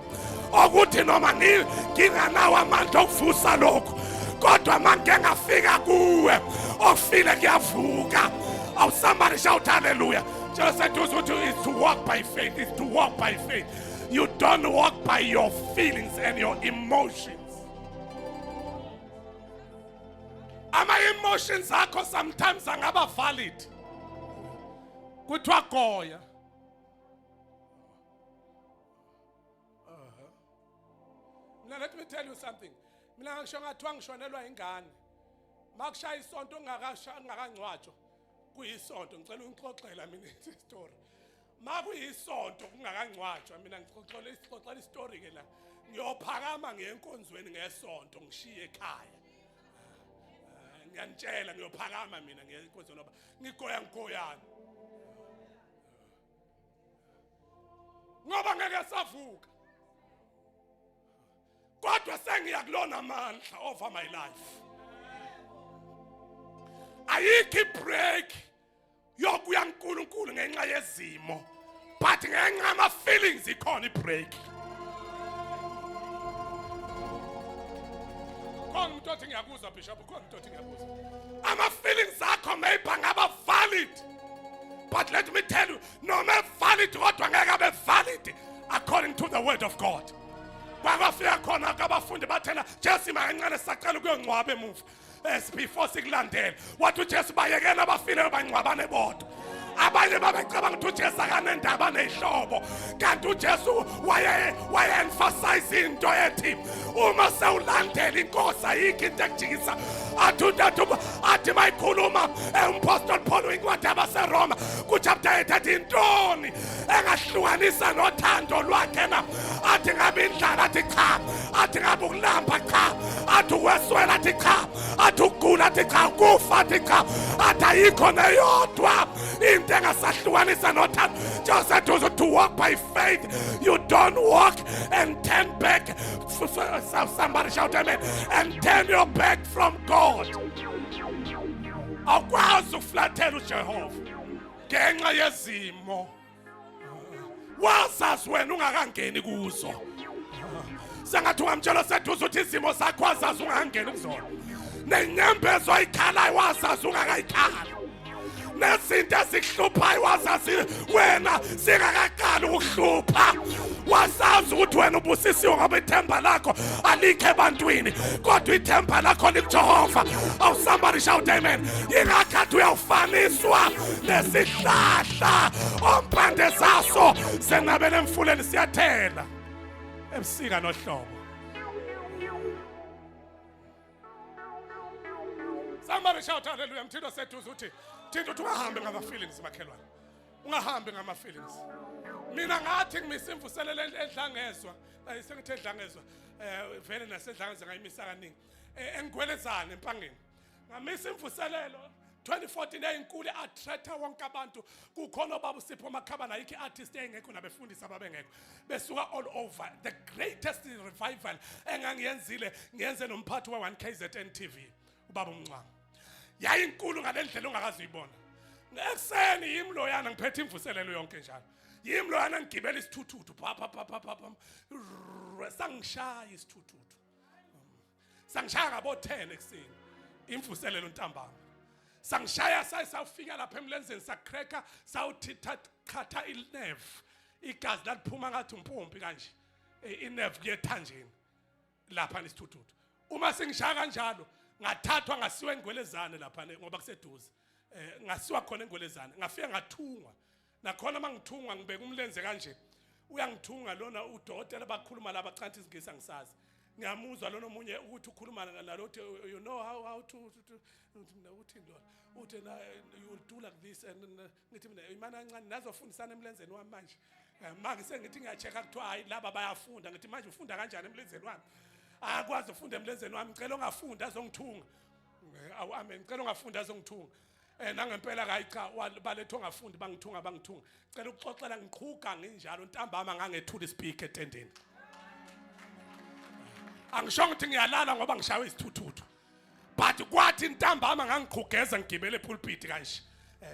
ukuthi noma nginganawo amandla okuvusa lokho kodwa manje ngafika kuwe ofile kuyavuka awu somebody shout hallelujah just seduze uthi it's to walk by faith it's to walk by faith you don't walk by your feelings and your emotions. Ama emotions akho sometimes angaba valid kuthiwa goya now let me tell you something mina ngisho ngathiwa ngishonelwa ingane makushaya isonto ungakangcwatshwa kuyisonto ngicela ungixoxela mina istory makuyisonto kungakangcwatshwa mina ngixoxela istory ke la ngiyophakama ngeyenkonzweni ngesonto ngishiye ekhaya ngiyantshela ngiyophakama mina ngeyenkonzo noba ngigoyana ngoba ngeke savuka kodwa sengiya kulona amandla over my life ayikho break yokuya uNkulunkulu ngenxa yezimo but ngenxa ama feelings ikhona ibreak khona umuntu othi ngiyakuzwa bishop khona umuntu othi ngiyakuzwa ama feelings akho maybe angaba valid but let me tell you no matter valid kodwa ngeke abe valid according to the word of God bakafika khona akabafundi bathela Jesu mancane sacela ukuyongcwaba emuva before sikulandela wathi uJesu bayekela abafile bangcwabane bodwa abanye babecabanga ukuthi uJesu akanendaba nezihlobo kanti uJesu waye emphasize into ethi uma sewulandela inkosi ayikho into ekujikisa athi mayikhuluma uMapostle Paul incwadi yabaseRoma kuchapter 8 intoni engahlukanisa nothando lwakhe na athi ngabe indlala athi cha athi ngabe ukulamba cha athi ukweswela athi cha athi ukugula athi cha ukufa athi cha athi ayikho neyodwa into engasahlukanisa nothando just to walk by faith you don't walk and turn back somebody shout amen and turn your back from God akwazi ukuflathela uJehova ngenxa yezimo wazazi wena ungakangeni kuzo sengathi ungamtshela seduze ukuthi izimo zakho wazazi ungangeni kuzona nenyembezo ayikhalayo wazazi ungakayikhali nezinto ezikuhluphayo wazazi wena singakaqali ukuhlupha wasazi ukuthi wena ubusisiwe ngoba ithemba lakho alikho ebantwini kodwa ithemba lakho likuJehova. Oh, somebody shout amen. Ingakhathi uyawufaniswa nesihlahla ompande zaso senabele emfuleni siyathela ebusika nohlobo. Somebody shout hallelujah. Mthindo seduze uthi Thinto ungahambi ngama feelings makhelwane. Ungahambi ngama feelings. Mina ngathi ngimisa imvuselelo edlangezwa. Ayisengithe edlangezwa. Vele nasedlangezwa ngayimisa kaningi. Engigwelezana empangeni. Ngamisa imvuselelo 2014 eyinkulu attractor wonke abantu kukhona baba Sipho Makhabane ayikho artist engekho nabefundisi ababengekho besuka all over. The greatest revival engangiyenzile ngiyenze nomphathi we 1KZN TV ubaba uMncwane. Yayinkulu ngalendlela ongakazi uyibona. Ngekuseni yimloyana ngiphethe imvuselelo yonke njalo. Yimloyana ngigibela isithuthutu sangishaya isithuthutu. Sangishaya ngabo 10 ekseni. Imvuselelo ntambama. Sangishaya sayifika lapha emlenzeni sakreka sawuthitha khatha inerve. Igazi laliphuma ngathi umpompi kanje. Inerve kuyethanjeni lapha nesithuthutu. Uma sengishaya kanjalo ngathathwa ngasiwa engwelezane lapha ngoba kuseduze ngasiwa khona engwelezane ngafika ngathungwa nakhona mangithungwa ngibeka umlenze kanje uyangithunga lona udokotela bakhuluma laba canthi isingisa ngisazi ngiyamuzwa lona omunye ukuthi ukhuluma nalothi you know how to uthi lona uthi you will do like this and ngithi mina imana kancane nazofundisana emlenzeni wami manje manje sengithi ngiyacheka kuthiwa hayi laba bayafunda ngithi manje ufunda kanjani emlenzeni wami akwazi ufunda emlenzeni wami ngicela ongafunda azongithunga awu amen ngicela ongafunda azongithunga nangempela kayi cha baletho ongafunda bangithunga ngicela ukuxoxela ngiqhuga nginjalo ntambama ngangethula ispeak etendeni angishongo ukuthi ngiyalala ngoba ngishawe isithuthutu but kwathi ntambama ngangiqhugeza ngigibele epulpit kanje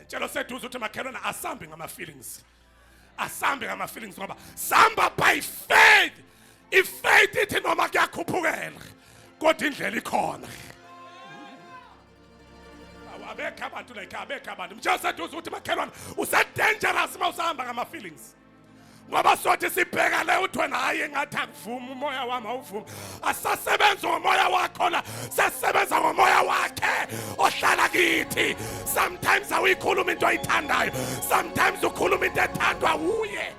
tshelo seduze ukuthi makhelwana asambe ngama feelings ngoba samba by faith. Ifaith ithi noma kuyakhuphukela kodwa indlela ikhona. Abekho abantu like abekho abantu manje seduze ukuthi makhelwana dangerous mawusahamba ngama feelings ngoba sothi sibheka le uthi wena hayi ngathi akuvuma umoya wami awuvuma asasebenza ngomoya wakho la sasebenza ngomoya wakhe ohlala kithi. Sometimes awikhuluma into ayithandayo, sometimes ukhuluma into ethandwa uye.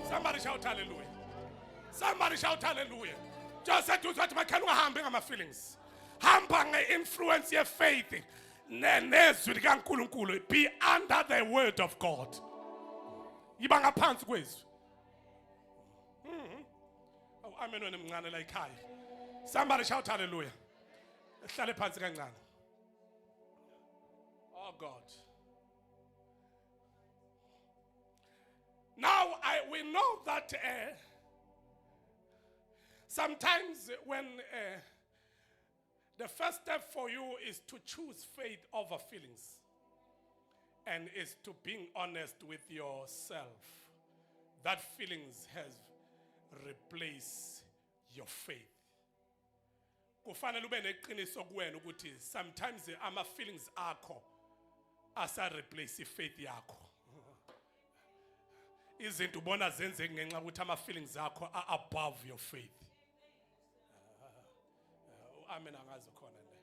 Somebody shout hallelujah. Somebody shout hallelujah. Just said to what makhelwane ungahambi ngama feelings. Hamba nge-influence ye faith nezwi likaNkulunkulu. Be under the word of God. Yiba ngaphansi kwezwi. Oh amen wena mncane la ekhaya. Somebody shout hallelujah. Ehlale phansi kancane. Oh God. Now we know that sometimes when the first step for you is to choose faith over feelings and is to being honest with yourself that feelings has replaced your faith. Kufanele ube neqiniso kuwena ukuthi sometimes ama feelings akho asa replace faith yakho. Izinto ubona zenze ngenxa ukuthi ama feelings akho are above your faith. Amen angazi khona le.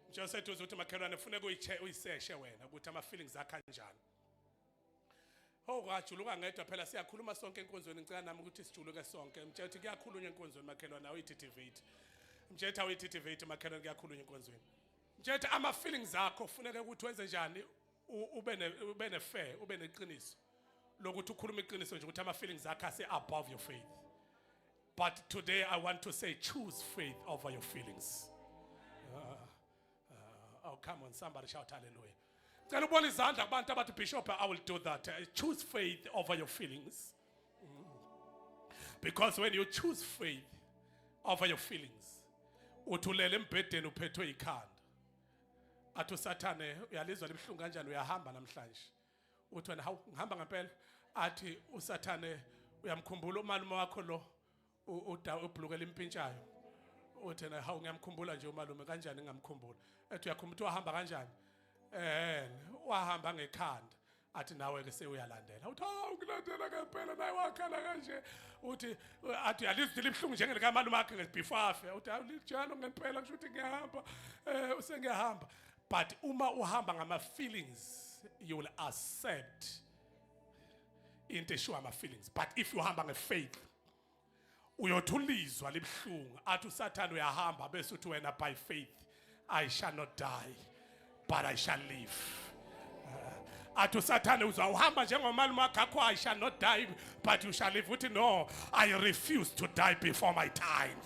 Nje sethu ukuthi makhelwane ufune uyiseshe wena ukuthi ama feelings akho kanjani. Oh kwajuluka ngedwa phela siyakhuluma sonke enkonzweni ngicela nami ukuthi sijuluke sonke. Mthetho kuyakhulunywa enkonzweni makhelwane awuyithitivate. Mthetho awuyithitivate makhelwane kuyakhulunywa enkonzweni. Mthetho ama feelings akho ufuneka ukuthi wenze njani ube ne fair ube neqiniso. Lokuthi ukhuluma iqiniso nje ukuthi ama feelings akho ase above your faith. But today I want to say choose faith over your feelings. Oh come on, somebody shout hallelujah. Cela ubona izandla kubantu abathi Bishop I will do that. Choose faith over your feelings. Because when you choose faith over your feelings, uthulele embhedeni uphethwe ikhanda. Athu Sathane uyalizwa libhlungu kanjani uyahamba namhlanje. Uthi wena ngihamba ngempela athi uSathane uyamkhumbula umalume wakho lo ubhlukela impintshayo uthi na hawu ngiyamkhumbula nje umalume kanjani ngingamkhumbula ethi uyakhumbula wahamba kanjani wahamba ngekhanda athi nawe ke sewuyalandela uthi hawu ngilandela ngempela naye wakhala kanje uthi athi uyalizwi libhlungu njengelika malume wakhe before afe uthi hawu lijalo ngempela kusho ukuthi ngiyahamba usengiyahamba. But uma uhamba ngama feelings you will accept into eshiwa ama feelings. But if you hamba ngefaith uyothulizwa libhlungu athi uSathane uyahamba bese uthi wena by faith I shall not die but I shall live. Athi uSathane uzawuhamba njengomalume wakho I shall not die but you shall live. Uthi no, I refuse to die before my time.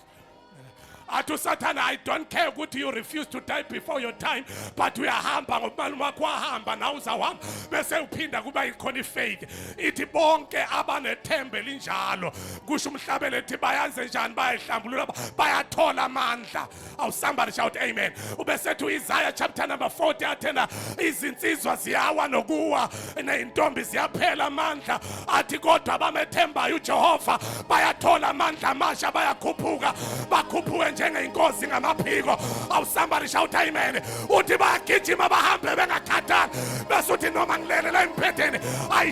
Athi Satan, I don't care ukuthi you refuse to die before your time, but uyahamba ngomalume wakho wahamba na uzawuhamba bese uphinda kuba ikhona ifaith ithi bonke abanethembe linjalo kusho umhlabele ethi bayanze njani bayihlambulula bayathola amandla. Aw somebody shout amen. Ubesethu Isaiah chapter number 40 athena izinsizwa ziyawa nokuwa neintombi ziyaphela amandla athi kodwa abamethembayo uJehova bayathola amandla amasha bayakhuphuka bakhuphuke njengeinkosi ngamaphiko. Aw somebody shout amen. Uthi bayagijima bahambe bengakhathali bese uthi noma ngilele la empetheni I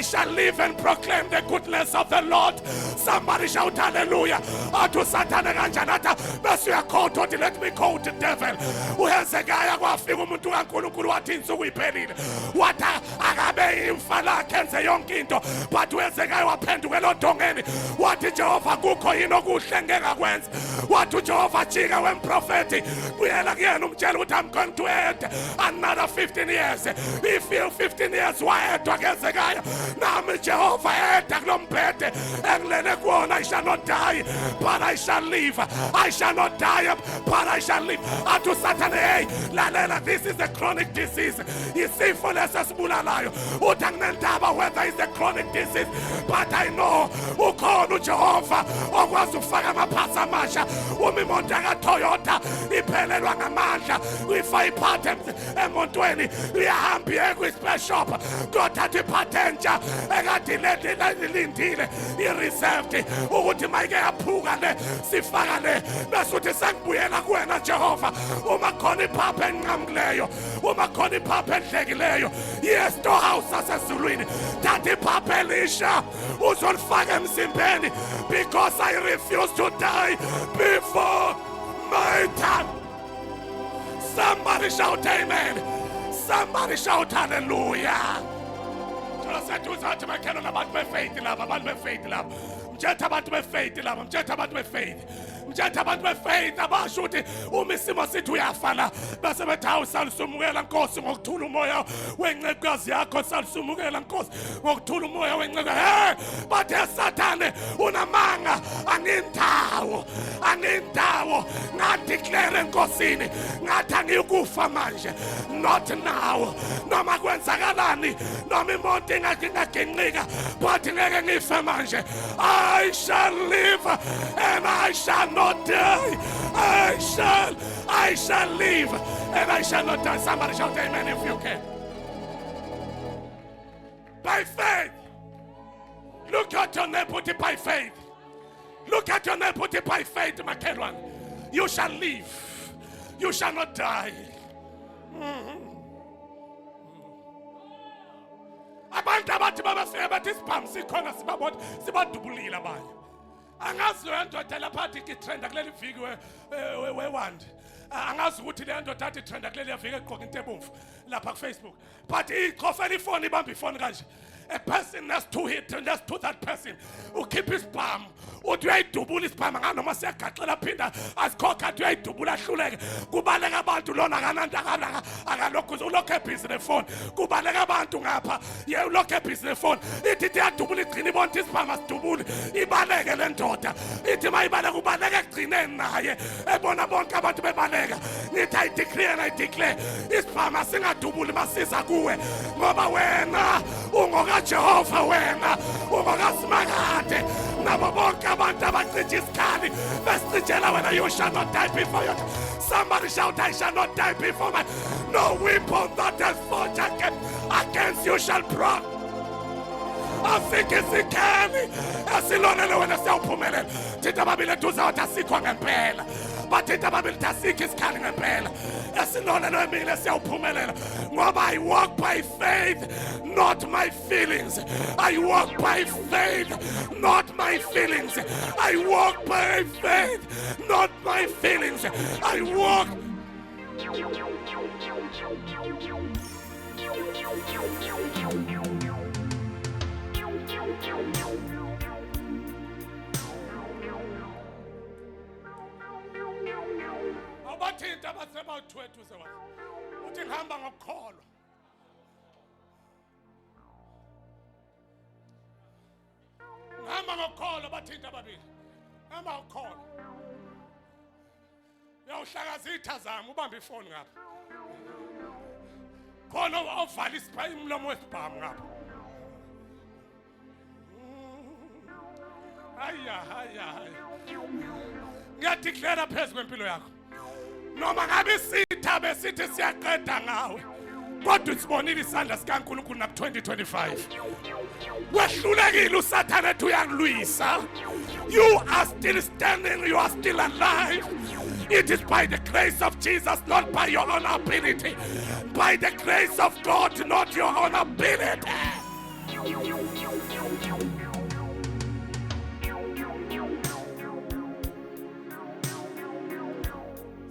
shall live and proclaim the goodness of the Lord. Somebody shout hallelujah. Athi uSathane kanjani atha bese uyakhoda uthi let me quote the devil. uHezekaya kwafika umuntu kaNkulunkulu wathi insuku iphelile wathi akabe imfa lakhe enze yonke into but uHezekaya waphendukela odongeni wathi Jehova kukho yini okuhle ngekakwenza. Wathi uJehova jika wemprofeti kuyela kuyena umtshela ukuthi I'm going to add another 15 years. If you 15 years wayedwa keHezekaya nami Jehova yedwa kulombhede engilele kuwona I shall not die but I shall live. I shall not die but I shall live. Athi uSathane hey lalela, this is a chronic disease. Isifo lesesibulalayo uthi anginendaba whether it's a chronic disease but I know ukhona uJehova okwazi ukufaka amaphasa amasha. Uma imoto kaToyota iphelelwa ngamandla uyifa iphathe emontweni uyahamba iye kwi-spare shop kodwa athi iphathe entsha ekade lindile i-reserved ukuthi mayike yaphuka le sifaka le bese uthi sengibuyela kuwena Jehova. Uma khona iphapha enqamukileyo uma khona iphapha endlekileyo ye-storehouse asezulwini thatha iphapha elisha uzolifaka emzimbeni because I refuse to die before my time. Somebody shout amen. Somebody shout hallelujah. Sathi uzathi makhelo nabantu befaith laba abantu befaith laba mthetha abantu befaith laba mthetha abantu befaith mthetha abantu befaith abasho ukuthi uma isimo sithi uyafala base bethi hawu salisumukela Nkosi ngokuthula umoya wencekukazi yakho salisumukela Nkosi ngokuthula umoya wencekukazi. Hey bathe Sathane unamanga anindawo ngadeclare enkosini ngathi angikufa manje not now noma kwenzakalani noma imoto ingaginqika but ngeke ngife manje. I shall live and I shall not die. I shall live and I shall not die. Somebody shout amen if you can. By faith. Look at your neighbor, put it by faith. Look at your neighbor, put it by faith, my one. You shall live. You shall not die. Abantu abathi babafika bathi isibhamu sikhona sibabona sibadubulile abanye. Angazi lendoda lapha ithi trenda kuleli viki wewandi. Angazi ukuthi le ndoda athi trenda kuleli viki egqoka into ebomvu lapha ku Facebook. But ikhofela ifoni ibamba ifoni kanje. A person has to hit and that's to that person who keep his palm. Uthi uyayidubula isibhamu nganoma siyagaxela phinda asikhokha athi uyayidubula ahluleke. Kubaleka abantu lona kananda akalokho ulokho ebhizi nefoni. Kubaleka abantu ngapha ye ulokho ebhizi nefoni. Ithi iyadubula igcina ibonta isibhamu asidubuli ibaleke le ndoda. Ithi mayibaleka ubaleka egcineni naye ebona bonke abantu bebaleka. Nithi I declare and I declare isibhamu singadubuli masiza kuwe ngoba wena ungoka Jehova wena ungakazimakade nabo bonke abantu abacija isikhali besicijela wena you shall not die before your time. Somebody shout I shall not die before my no weapon that is forged against you shall prosper. asikho isikhali esilonele wena siyawuphumelela. Thina babili eduze wathi asikho ngempela, bathina babili asikho isikhali ngempela esilonele wemile siyawuphumelela. Ngoba I walk by faith, not my feelings. I walk by faith, not my feelings. I walk by faith, not my feelings. I walk. Abathinta basebawuthwethu sewa uthi ngihamba ngokukholwa. Ngihamba ngokukholwa bathinta babili. Ngihamba ngokukholwa. Uyawuhlakaza itha zami ubambe ifoni ngapha. Khona ovala isiphayi umlomo wesibhamu ngapha. Haya. Ngiyadeclare phezu kwempilo yakho. Noma ngabe isitha besithi siyaqeda ngawe, kodwa usibonile isandla sikaNkulunkulu na 2025. Wehlulekile uSathane ethi uyanilwisa. You are still standing, you are still alive. It is by the grace of Jesus, not by your own ability. By the grace of God, not your own ability.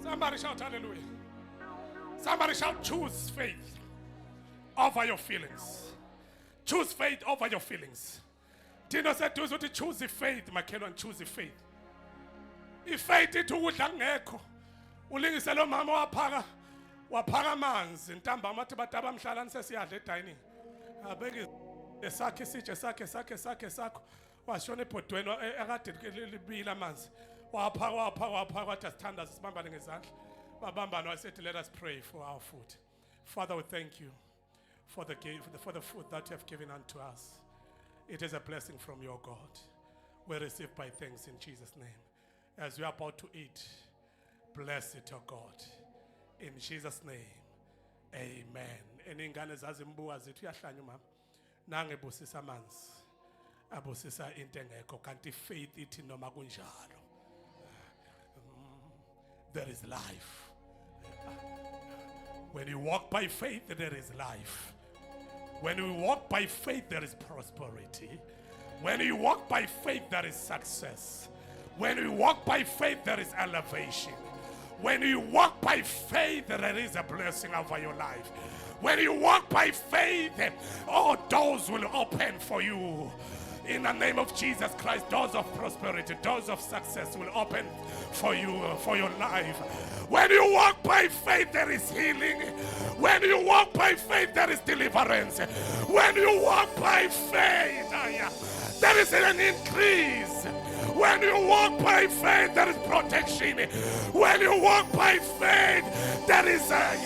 Somebody shout hallelujah. Somebody shout choose faith over your feelings. Choose faith over your feelings. Tino said to choose the faith, Makelo, and choose the faith. If faith it would ngekho ulingise lo mama waphaka amanzi intamba amathi bataba mhlalani sesiyadla edining abeke esakhe isitshe sakhe sakho washona ebhodweni akade libila amanzi waphaka wathi asithandaze sibambane ngezandla babambana wasethi let us pray for our food. Father, we thank you for the food that you have given unto us. It is a blessing from your God. We receive by thanks in Jesus' name. As we are about to eat, bless it, O God. In Jesus' name, amen. Eningane zazimbuka zithi uyahlanya umama. Nange busisa amanzi. Abusisa into engekho kanti faith ithi noma kunjalo. There is life. When you walk by faith, there is life. When you walk by faith, there is prosperity. When you walk by faith, there is success. When you walk by faith, there is elevation. When you walk by faith, there is a blessing over your life. When you walk by faith, all doors will open for you. In the name of Jesus Christ, doors of prosperity, doors of success will open for you, for your life. When you walk by faith, there is healing. When you walk by faith, there is deliverance. When you walk by faith, there is an increase. When you walk by faith, there is protection. When you walk by faith, there is a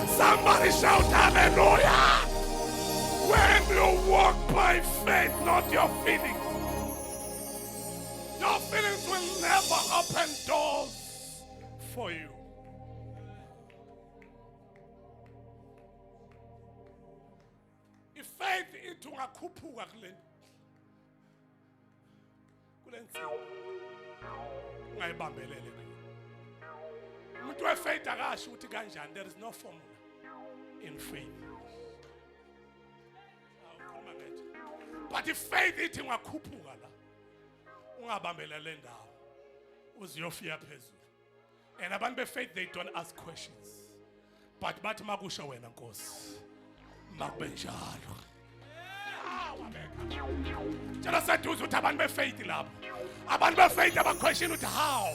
somebody shout hallelujah. When you walk by faith, not your feelings. Your feelings will never open doors for you. If faith into ungakhuphuka kulensiba ungayibambelele kuyo. Umuntu wefaith akasho ukuthi kanjani. There is no formula in faith. But if faith ithi ungakhuphuka la ungabambelele ndawo uziyofika phezulu. And abantu befaith, they don't ask questions. But bathi makusho wena Nkosi makube njalo. Jana saduza uthi abantu befaith lapho. Abantu befaith aba question uthi how.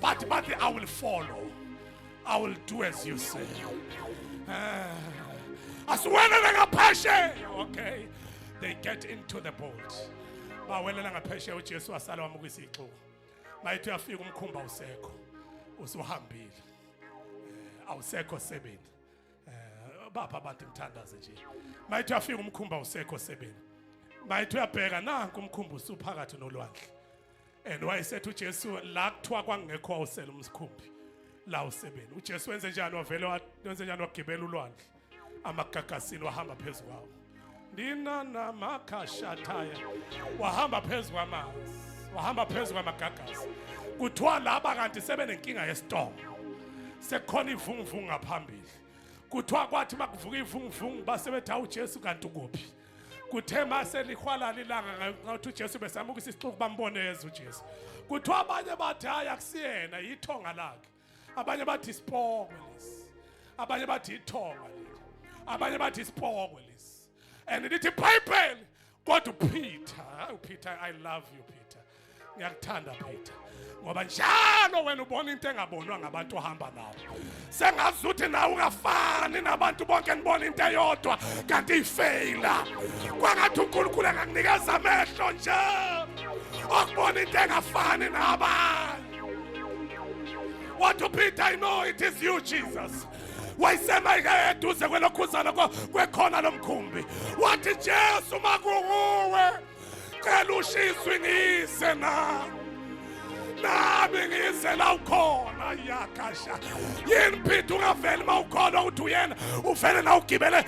But I will follow. I will do as you say. Asiwelela ngapheshe. Okay. They get into the boat. Bawelela ngapheshe uJesu wasala wamukisa ixuku. Mayithi uyafika umkhumba usekho. Usuhambile. Awusekho sebeni. Bapha abantu mthandaze nje. Mayithi uyafika umkhumba usekho sebeni. Mayithi uyabheka nanku umkhumba usuphakathi nolwandle. And wayesethu uJesu la kuthiwa kwangekho awusela umkhumbi. la usebeni. uJesu wenze njani? Wenze njani? Wagibela ulwandle, amagagasini wahamba phezu kwawo. Ndina namakashataya, wahamba phezu kwamanzi, wahamba phezu kwamagagasi. Kuthiwa laba kanti sebenenkinga yestorm, sekhona ivunguvungu ngaphambili. Kuthiwa kwathi makuvuka ivunguvungu basebethi uJesu kanti ukuphi? Kuthe mase lihwala ilanga ngathi uJesu besama ukuthi isixuku bamboneze uJesu. Kuthiwa abanye bathi hayi akusiyena, yithonga lakhe. Abanye bathi isipokwe lesi, abanye bathi ithonga leli, abanye bathi isipokwe lesi. And lithi iBhayibheli kodwa uPeter, I love you Peter, ngiyakuthanda Peter, ngoba njalo wena ubona into engabonwa ngabantu ohamba nabo. Sengazuthi nawe ungafani nabantu bonke, nibona into eyodwa kanti ifaila. Kwangathi uNkulunkulu engakunikeza amehlo nje okubona into engafani nabanye. What to Peter, I know it is you Jesus. Wayisema eduze kwelokhuzana kwekhona lomkhumbi. Wathi Jesu makunguwe, cela ushiswe ngise nami ngise la ukhona yakasha. Yini Peter ungaveli mawukhona ukuthi uyena uvele na ugibele?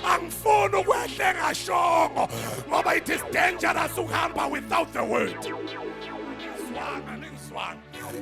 Angifuni ukwehle ngashongo ngoba it is dangerous ukuhamba without the word.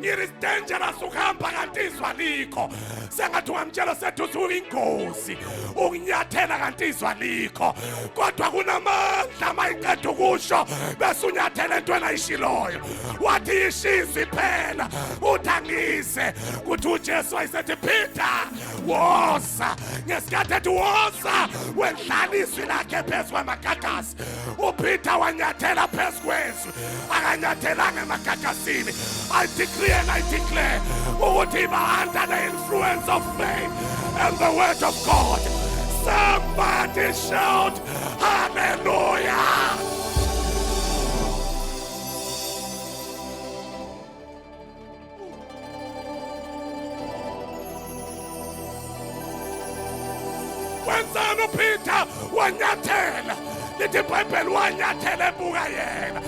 It is dangerous ukuhamba kanti izwa likho. Sengathi ungamtshela sethu uyingozi ukunyathela kanti izwa likho, kodwa kunamandla mayiqeda ukusho bese unyathela entweni ayishiloyo. Wathi ishizwe phela uthangise kuthi uJesu wayesethi Peter woza. Ngesikhathi ethi woza wendlala izwi lakhe phezu kwamagagasi. uPeter wanyathela phezu kwezwi, akanyathelanga emagagasini. I decree and I declare ukuthi under the influence of faith and the word of God. Somebody shout hallelujah. Wenzani uPeter? Wanyathela. Lithi iBhayibheli wanyathela ebuka yena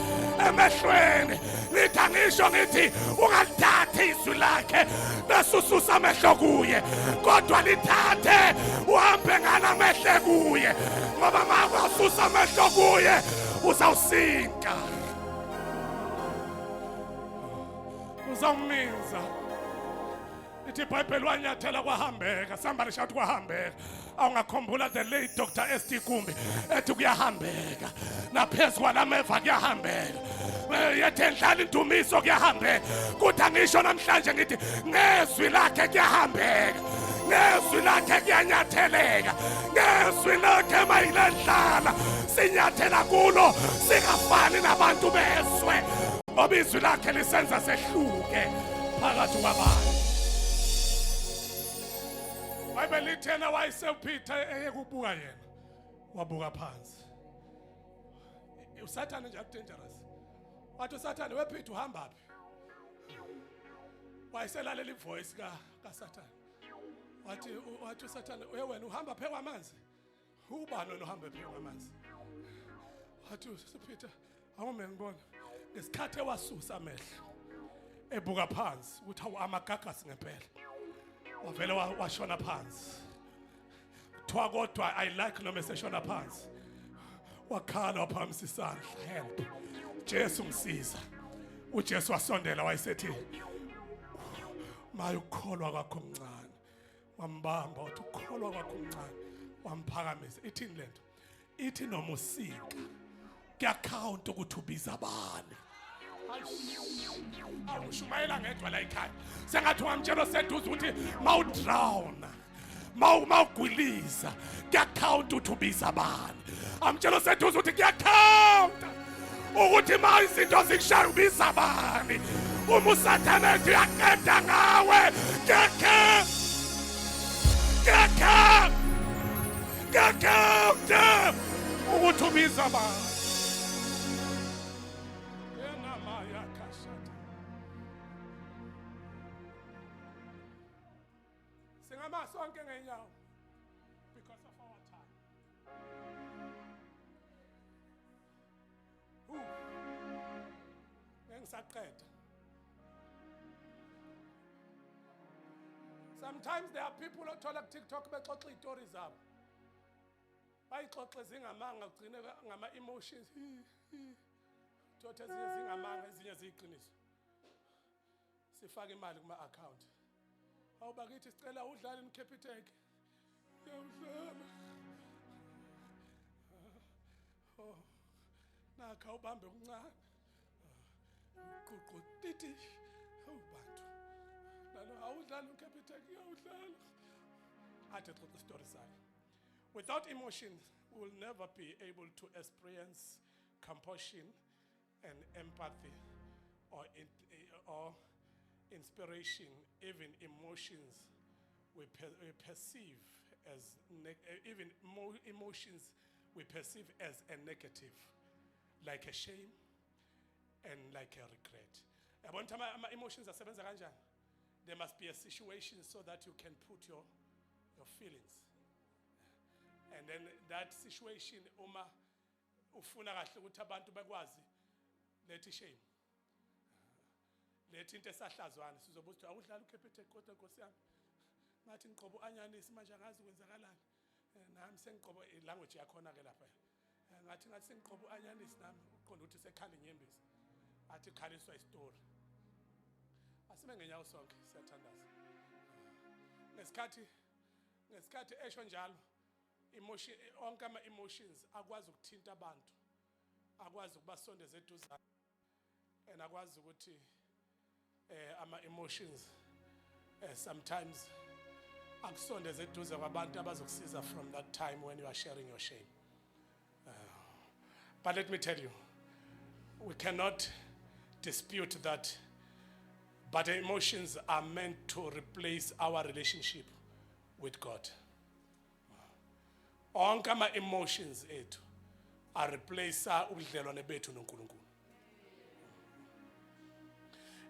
emehlweni. Lithi angisho ngithi ungalithathi izwi lakhe nasususa amehlo kuye, kodwa lithathe uhambe ngalamehle kuye, ngoba mawasusa amehlo kuye uzawusinka, uzawuminza. Lithi iBhayibheli wanyathela kwahambeka. Somebody shout kwahambeka. Awungakhumbula the late Dr. S.T. Kumbi ethi kuyahambeka, naphezu kwalameva kuyahambeka, yethe ndlala indumiso kuyahambeka. Kuthi angisho namhlanje ngithi ngezwi lakhe kuyahambeka, ngezwi lakhe kuyanyatheleka, ngezwi lakhe mayiledlala sinyathela kulo singafani nabantu beswe, ngoba izwi lakhe lisenza sehluke phakathi kwabantu. iBhayibheli lithena wayese uPeter eyekubuka yena wabuka phansi. uSathane nje dangerous. Wathi uSathane, wePeter uhamba phi? Wayeselalela ivoice kaSathane. Wathi uSathane, wena uhamba phezu kwamanzi? Ubani wena uhamba phezu kwamanzi? Wathi uPeter, awume ngibona. Ngesikhathi ewasusa amehlo ebuka phansi ukuthi awu amagagasi ngempela, wavele washona phansi. Kuthiwa kodwa I like noma eseshona phansi wakhala waphamisa isandla, help Jesu ngisiza. uJesu wasondela wayesethi maye ukukholwa kwakho omncane, wambamba wathi ukukholwa kwakho omncane, wamphakamisa. Ithini lento? Ithi noma usinka kuyakhawunta ukuthi ubiza abani. Awushumayela ngedwa la ekhaya. Sengathi ungamtshela seduze ukuthi mawudrown, mawugwiliza kuyakhawunta ukuthi ubiza abani. Amtshela seduze ukuthi kuyakhawunta ukuthi ma izinto zikushaya ubiza abani. Uma uSathane ethi uyaqeda ngawe kuyakhawunta ukuthi ubiza abani. Sonke ngenyawo because of our time. Ngisaqeda. Sometimes there are people othola TikTok bexoxa izitori zabo. Bayixoxe zingamanga ugcine ngama emotions. Thotha ezinye zingamanga ezinye ziyiqiniso. Sifaka imali kuma account. Awubakithi sicela udlale iCapitec. Uyawudlala. Oh. Nakha ubambe kuncane. Ququ titi. Awubantu. Lalo awudlala iCapitec uyawudlala. Athi xoxa story sakhe. Without emotions, we will never be able to experience compassion and empathy or inspiration, even emotions we perceive as emotions we perceive as a negative, like a shame and like a regret. One time my emotions are seven kanjani. There must be a situation so that you can put your feelings. And then that situation, uma ufuna kahle ukuthi abantu bakwazi lethi shame. Lethi into esahlazwana sizobuza awudlala uCapitec kodwa Nkosi yami. Ngathi ngiqobo anyanisi manje angazi kwenzakalani. Nami sengiqobo language yakhona ke lapha. Ngathi sengiqobo anyanisi nami uqonda ukuthi sekhala inyembezi. Athi khaliswa istory. Asime ngenyawo sonke siyathandaza. Ngesikhathi esho njalo emotion onke ama emotions akwazi ukuthinta abantu. Akwazi ukubasondeza eduzane. And akwazi ukuthi ama emotions sometimes akusondeze eduze kwabantu abazokusiza from that time when you are sharing your shame. But let me tell you, we cannot dispute that, but emotions are meant to replace our relationship with God. Onke ama emotions ethu are replace ubudlelwane bethu noNkulunkulu.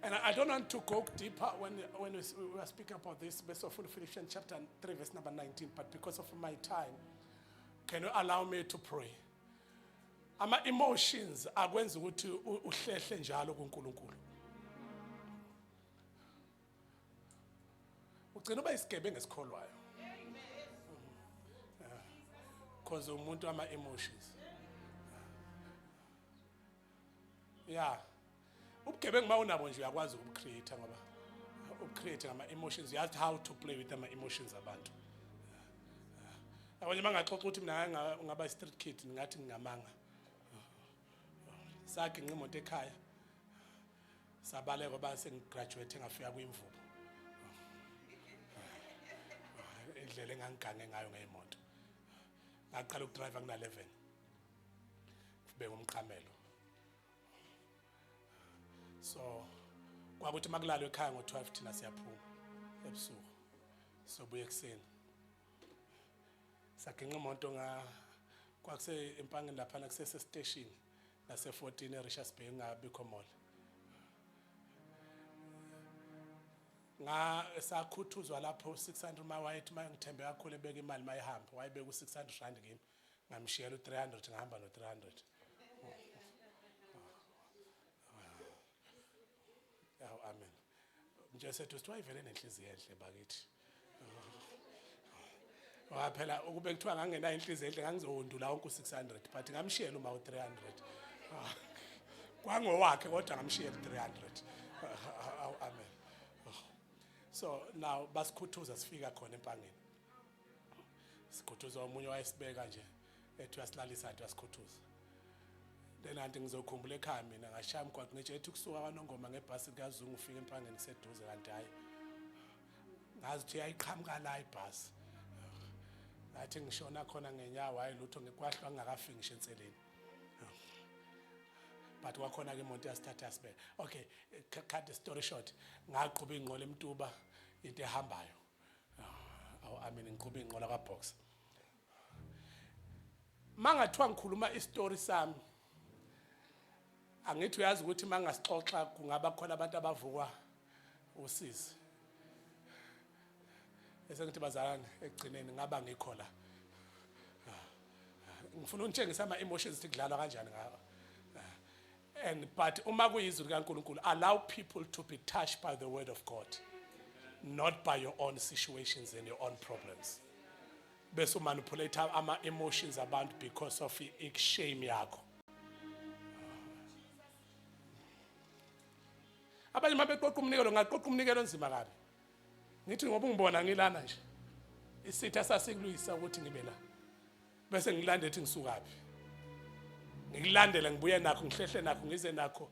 And I don't want to go deeper when we are speaking about this based on Philippians chapter 3 verse number 19, but because of my time, can you allow me to pray? Ama emotions akwenza ukuthi uhlehle njalo kuNkulunkulu. Ugcina uba isigebengu esikholwayo. Because umuntu ama emotions. Yeah. Ubugebengu mawunabo nje uyakwazi ukucreate ngoba ukucreate ama emotions, you have how to play with ama emotions abantu. Abanye mangaxoxa ukuthi mina ngaba street kid ngathi ngingamanga. Sakhe ngimoto ekhaya. Sabaleka ba sengigraduate ngafika kuimvubo. Indlela engangigange ngayo ngemoto. Ngaqala ukudrive kuna 11. Ngibeka umqhamelo. So kwakuthi makulalo ekhaya ngo12 thina siyaphuma ebusuku. So buye ekseni. Sakinqa imoto kwakuse empangeni lapha kusese station nase 14 eRichards Bay ngabikho mall. Sakhuthuzwa lapho 600 mawayethi mangithembe kakhulu ebeka imali mayihamba wayebeka u600 rand kimi ngamshiyela u300 ngihamba no300. Oh amen. Nje sethu sithiwayivele nenhliziyo enhle bakithi. Waphela ukube kuthiwa ngangena inhliziyo enhle ngangizowundula wonke u600 but ngamshiyela uma u300. Kwangowakhe kodwa ngamshiyela u300. Amen. So now basikhuthuza sifika khona empangeni. Sikhuthuza umunye wayesibeka nje ethi uyasilalisa athi uyasikhuthuza. Then anti ngizokhumbula ekhaya mina ngashaya umgwaqo nje ethi kusuka kwaNongoma ngebhasi kaZungu ufika empangeni kuseduze kanti hayi. Ngazi ukuthi ayiqhamuka la ibhasi. Ngathi ngishona khona ngenyawo hayi lutho ngikwahlwa ngingakafiki ngisho enseleni. But wakhona ke imoto yasithatha sibe. Okay, cut the story short. Ngaqhuba ingqola eMtuba into ehambayo. Amen ngiqhuba ingqola kaBox. Mangathiwa ngikhuluma istory sami. Angithi uyazi ukuthi mangasixoxa kungaba khona abantu abavukwa usizi. Esengithi bazalwane ekugcineni ngaba ngikho la. Ngifuna unitshengisa ama emotions tikudlala kanjani ngawo. And but uma kuyizwi likaNkulunkulu allow people to be touched by the word of God. not by your own situations and your own problems. Bese manipulate ama emotions abantu because of shame yakho. Abanye mabeqoqa umnikelo ngaqoqa umnikelo onzima kabi. Ngithi ngoba ungibona ngilana nje. Isitha sasikuyisa ukuthi ngibe la. Bese ngilande ethi ngisukapi. Ngilandele ngibuye nakho ngihlehle nakho ngize nakho.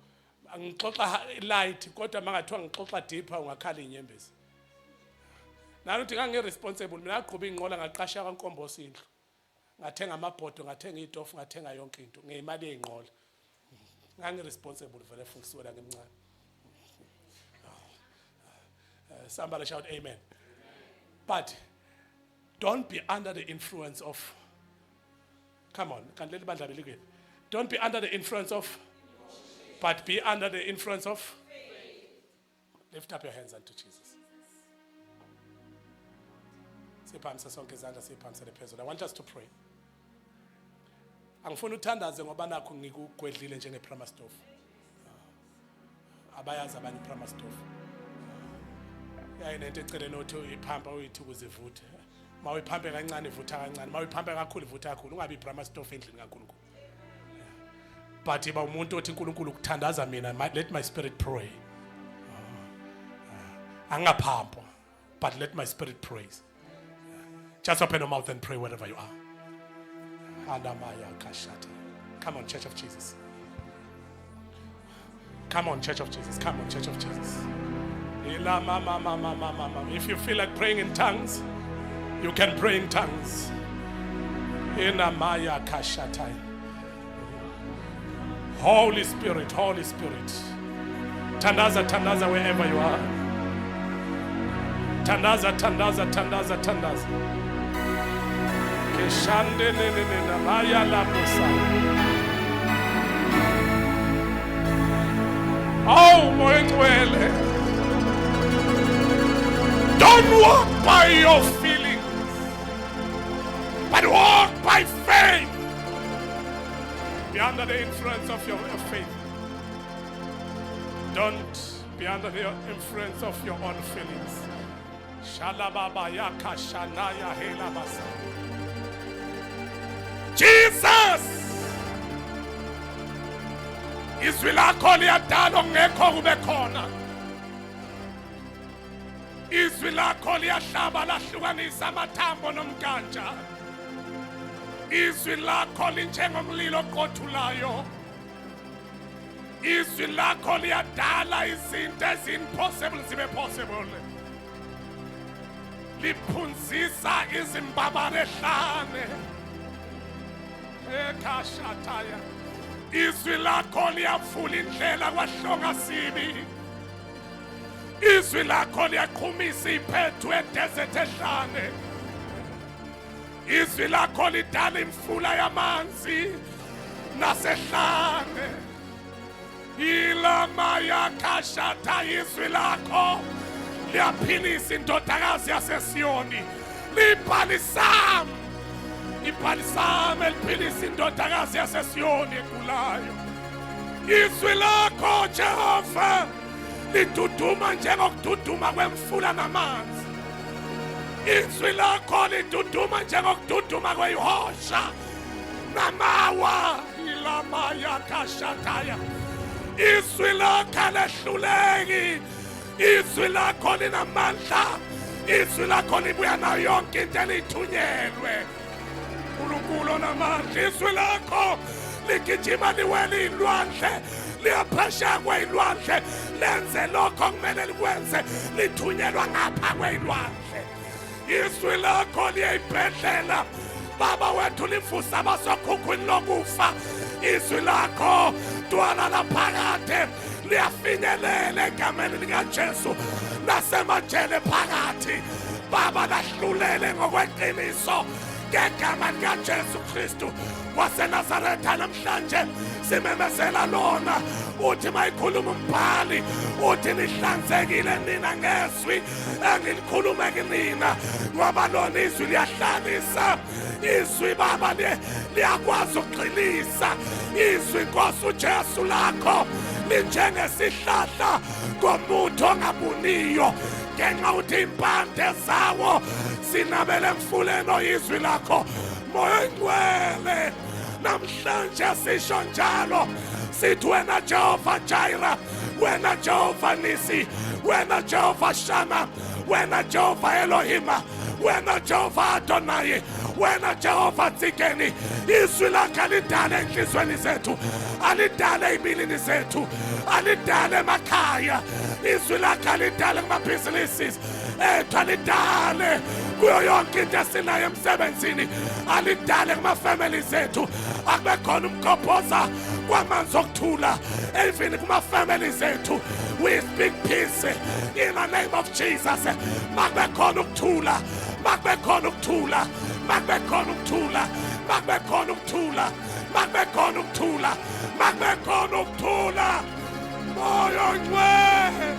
Ngixoxa light kodwa mangathiwa ngixoxa deeper ungakhala inyembezi. Nalo uthi ngangiresponsible mina ngaqhuba inqola ngaqasha kaNkombosi indlu. Ngathenga amabhodo, ngathenga itofu, ngathenga yonke into ngeimali yeinqola. Ngangiresponsible vele futhi wena ngimncane. Somebody shout amen. But don't be under the influence of, come on, can't let bandla belike. Don't be under the influence of, but be under the influence of faith. Lift up your hands unto Jesus. I want us to pray. Angifuna uthandaze ngoba nakho ngikugwedlile njenge Prama Stove. Abayazi abanye Prama Stove. Yayinento ecele nothi iphampa uyithi ukuzivutha. Mawuyiphampe kancane ivutha kancane, mawuyiphampe kakhulu ivutha kakhulu. Ungabi Prama Stove endlini kaNkulunkulu. But iba umuntu othi uNkulunkulu ukuthandaza mina, let my spirit pray. Angaphampa, but let my spirit praise. Just open your mouth and pray wherever you are. Come on, Church of Jesus. Come on, Church of Jesus. Come on, Church of Jesus. If you feel like praying in tongues, you can pray in tongues. Holy Spirit, Holy Spirit. Tandaza, tandaza wherever you are. Tandaza, tandaza, tandaza, tandaza. Keshande ne na maya la bosa. Oh, Moengwele. Don't walk by your feelings, but walk by faith. Be under the influence of your faith. Don't be under the influence of your own feelings. Shalababa yaka shanaya helabasa. Jesus! Izwi lakho liyadala ngekho kube khona. Izwi lakho liyahlaba lahlukanisa amathambo nomkanja. Izwi lakho linjengomlilo oqothulayo. Izwi lakho liyadala izinto ezimpossible zibe possible. Liphunzisa izimbabare hlane. Ekashataya. Izwi lakho liyavula indlela kwahlonga sibi. Izwi lakho liyaqhumisa iphethu edesert ehlane. Izwi lakho lidala imfula yamanzi nasehlane. Ilama yakashata izwi lakho liyaphilisa indodakazi yaseSiyoni. Libhalisam eliphilisa indodakazi yaseSiyoni egulayo. Izwi lakho Jehova liduduma njengokududuma kwemfula namanzi. Izwi lakho liduduma njengokududuma kweyihosha namawa. Ilama yakashataya. Izwi lakho lehluleki. Izwi lakho linamandla. Izwi lakho libuya nayo yonke into elithunyelwe. uNkulunkulu namandla. Izwi lakho ligijima liwele ilwandle, liyaphesheya kweyilwandle, lenze lokho kumele likwenze, lithunyelwa ngapha kweyilwandle. Izwi lakho liyayibhedlela baba wethu livusa abasokhukhwini lokufa. Izwi lakho dwala laphakade liyafinyelela egameni likaJesu nasemajele phakathi. Baba lahlulele ngokweqiniso ngegama likaJesu Kristu waseNazaretha namhlanje simemezela lona. Uthi mayikhuluma umbhali, uthi nihlanzekile nina ngezwi engilikhuluma kinina, ngoba lona izwi liyahlanisa. Izwi Baba liyakwazi ukugxilisa. Izwi Nkosi uJesu lakho linjengesihlahla komuntu ongabuniyo, ngenxa uthi impande zawo sinabele emfuleni oyizwi lakho. Moya Ngcwele, namhlanje sisho njalo, sithi wena Jehova Jireh, wena Jehova Nisi, wena Jehova Shama, wena Jehova Elohima, wena Jehova Adonai, wena Jehova Tsikeni. Izwi lakho alidale enhlizweni zethu, alidale ey'mbilini zethu, alidale emakhaya. Izwi lakho alidale kumabhizinisi ethu, alidale kuyo yonke into esinayo emsebenzini, alidale kumafamily zethu. Akube khona umkhophoza kwamanzi okuthula even kumafamily zethu. We speak peace in the name of Jesus. Makube khona ukuthula, makube khona ukuthula, makube khona ukuthula, makube khona ukuthula, makube khona ukuthula, makube khona ukuthula. Moya Ngcwele.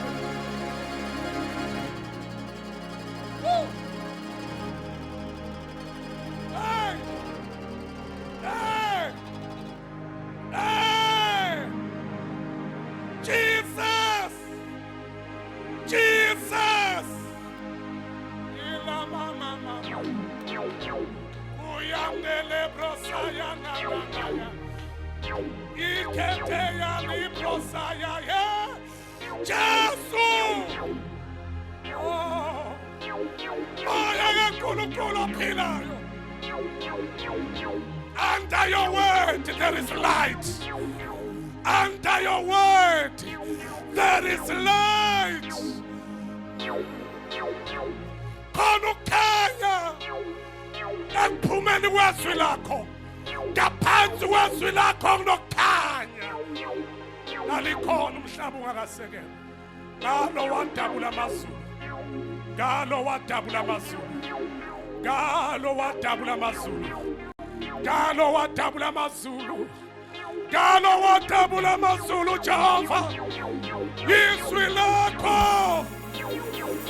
Hey! Hey! Hey! Jesus! Jesus! Ila mama mama. Uyangele brosaya na na. Ikete ya li brosaya ya. Jesus! Oh! Moya nkulunkulu ophilayo. Under your word there is light. Under your word there is light. Khona ukukhanya ekuphumeni kwezwi lakho. Ngaphansi kwezwi lakho kunokukhanya. Lalikhona umhlaba ungakasekelwa. Ngalo wadabula amazulu. Ngalo wadabula amazulu. Ngalo wadabula amazulu. Ngalo wadabula amazulu. Ngalo wadabula amazulu Jehova. Izwi lakho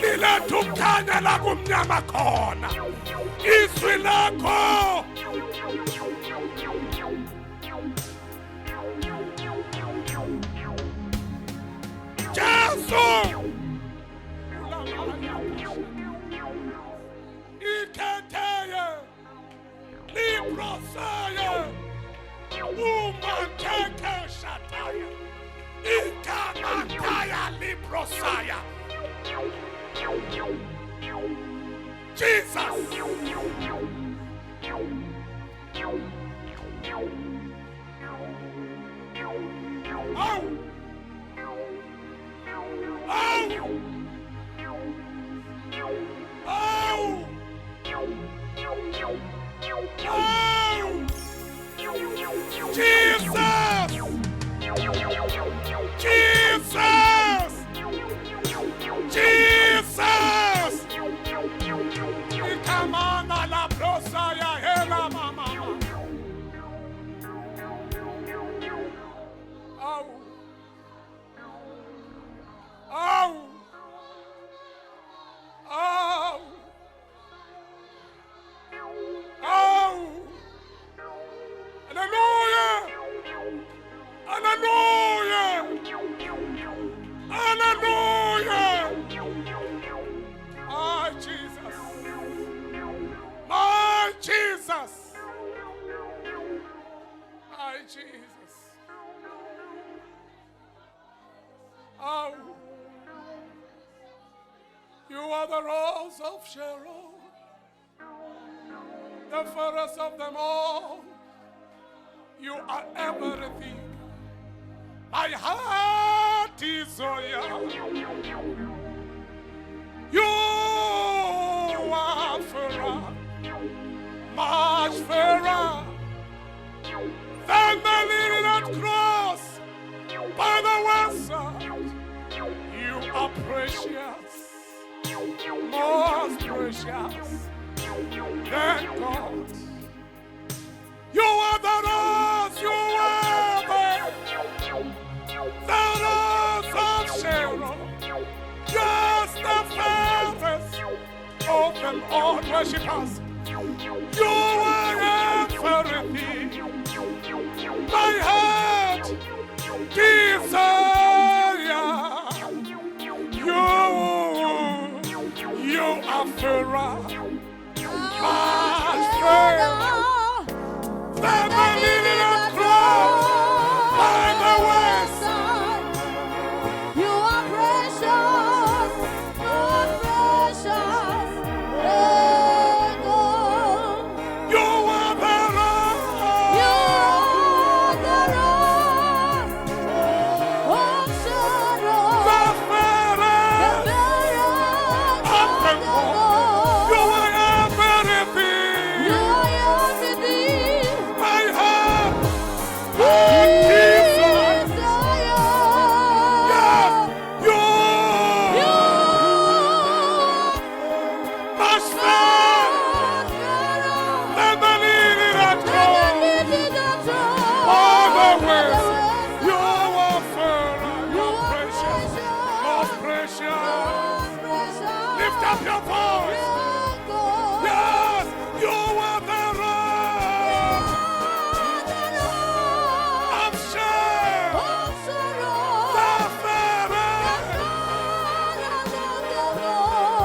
liletha ukukhanya la kumnyama khona. Izwi lakho Jesu. Iketeye librosaya umateke shataya ikamataya librosaya. Jesus. Oh. Oh. Oh! Oh! Jesus! Jesus! Jesus! Ikamana la brosa ya hela mama. Oh! Oh! Oh! Oh! Hallelujah! Hallelujah! Hallelujah! My Jesus! My Jesus! My Jesus! Oh! You are the rose of Sharon, the fairest of them all. You are everything. My heart is yours. You are fairer, much fairer than the little cross by the wayside. You are precious, most precious than God. You are the rose, you are the worshippers. You are everything. My heart desire. You are Pharaoh. My strength. Never leaving us cross by the wayside. You are precious, Lord, precious. You are the You rock. are the rock of Sharon, The the Pharaoh. Pharaoh Up of and the more. You Lord. are everything. You are everything. My heart desire. Yes, you must stand. Never leaving us cross. All the ways. You are Pharaoh. You are precious. Most precious. Lift up your voice. Yes, you are the rock of Sharon. The Pharaoh.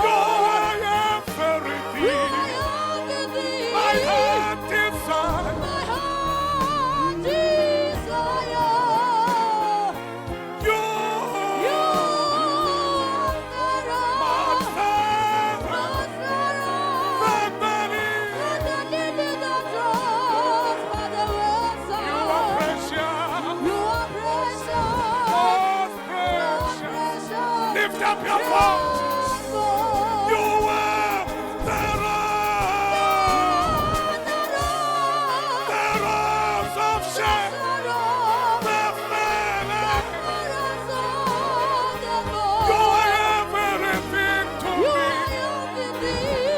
You are everything. My heart desires. You must stand. Never leave. You are precious. Most precious. Lift up your voice. You are the rock. The rocks of Sharon. The Pharaoh. You are everything to me.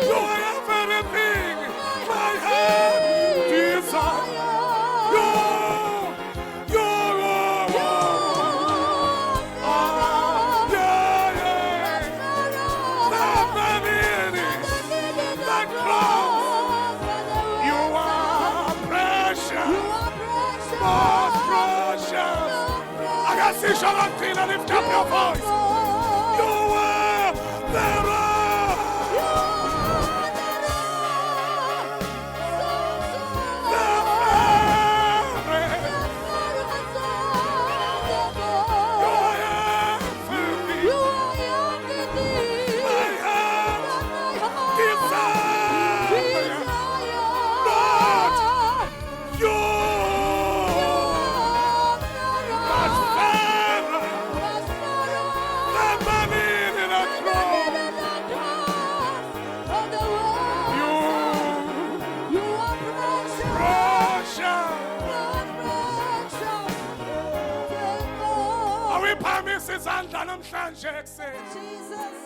You are everything. My heart desires. You. Yeah, yeah. Never leaving. The cross. You are precious. Most precious. I can see Shalantina, lift up your voice. You are the rock. The Pharaoh. You are everything. My heart desires. Lord, you must stand. Never leaving us cross. You precious. Are we promises and namhlanje ekuseni? Jesus.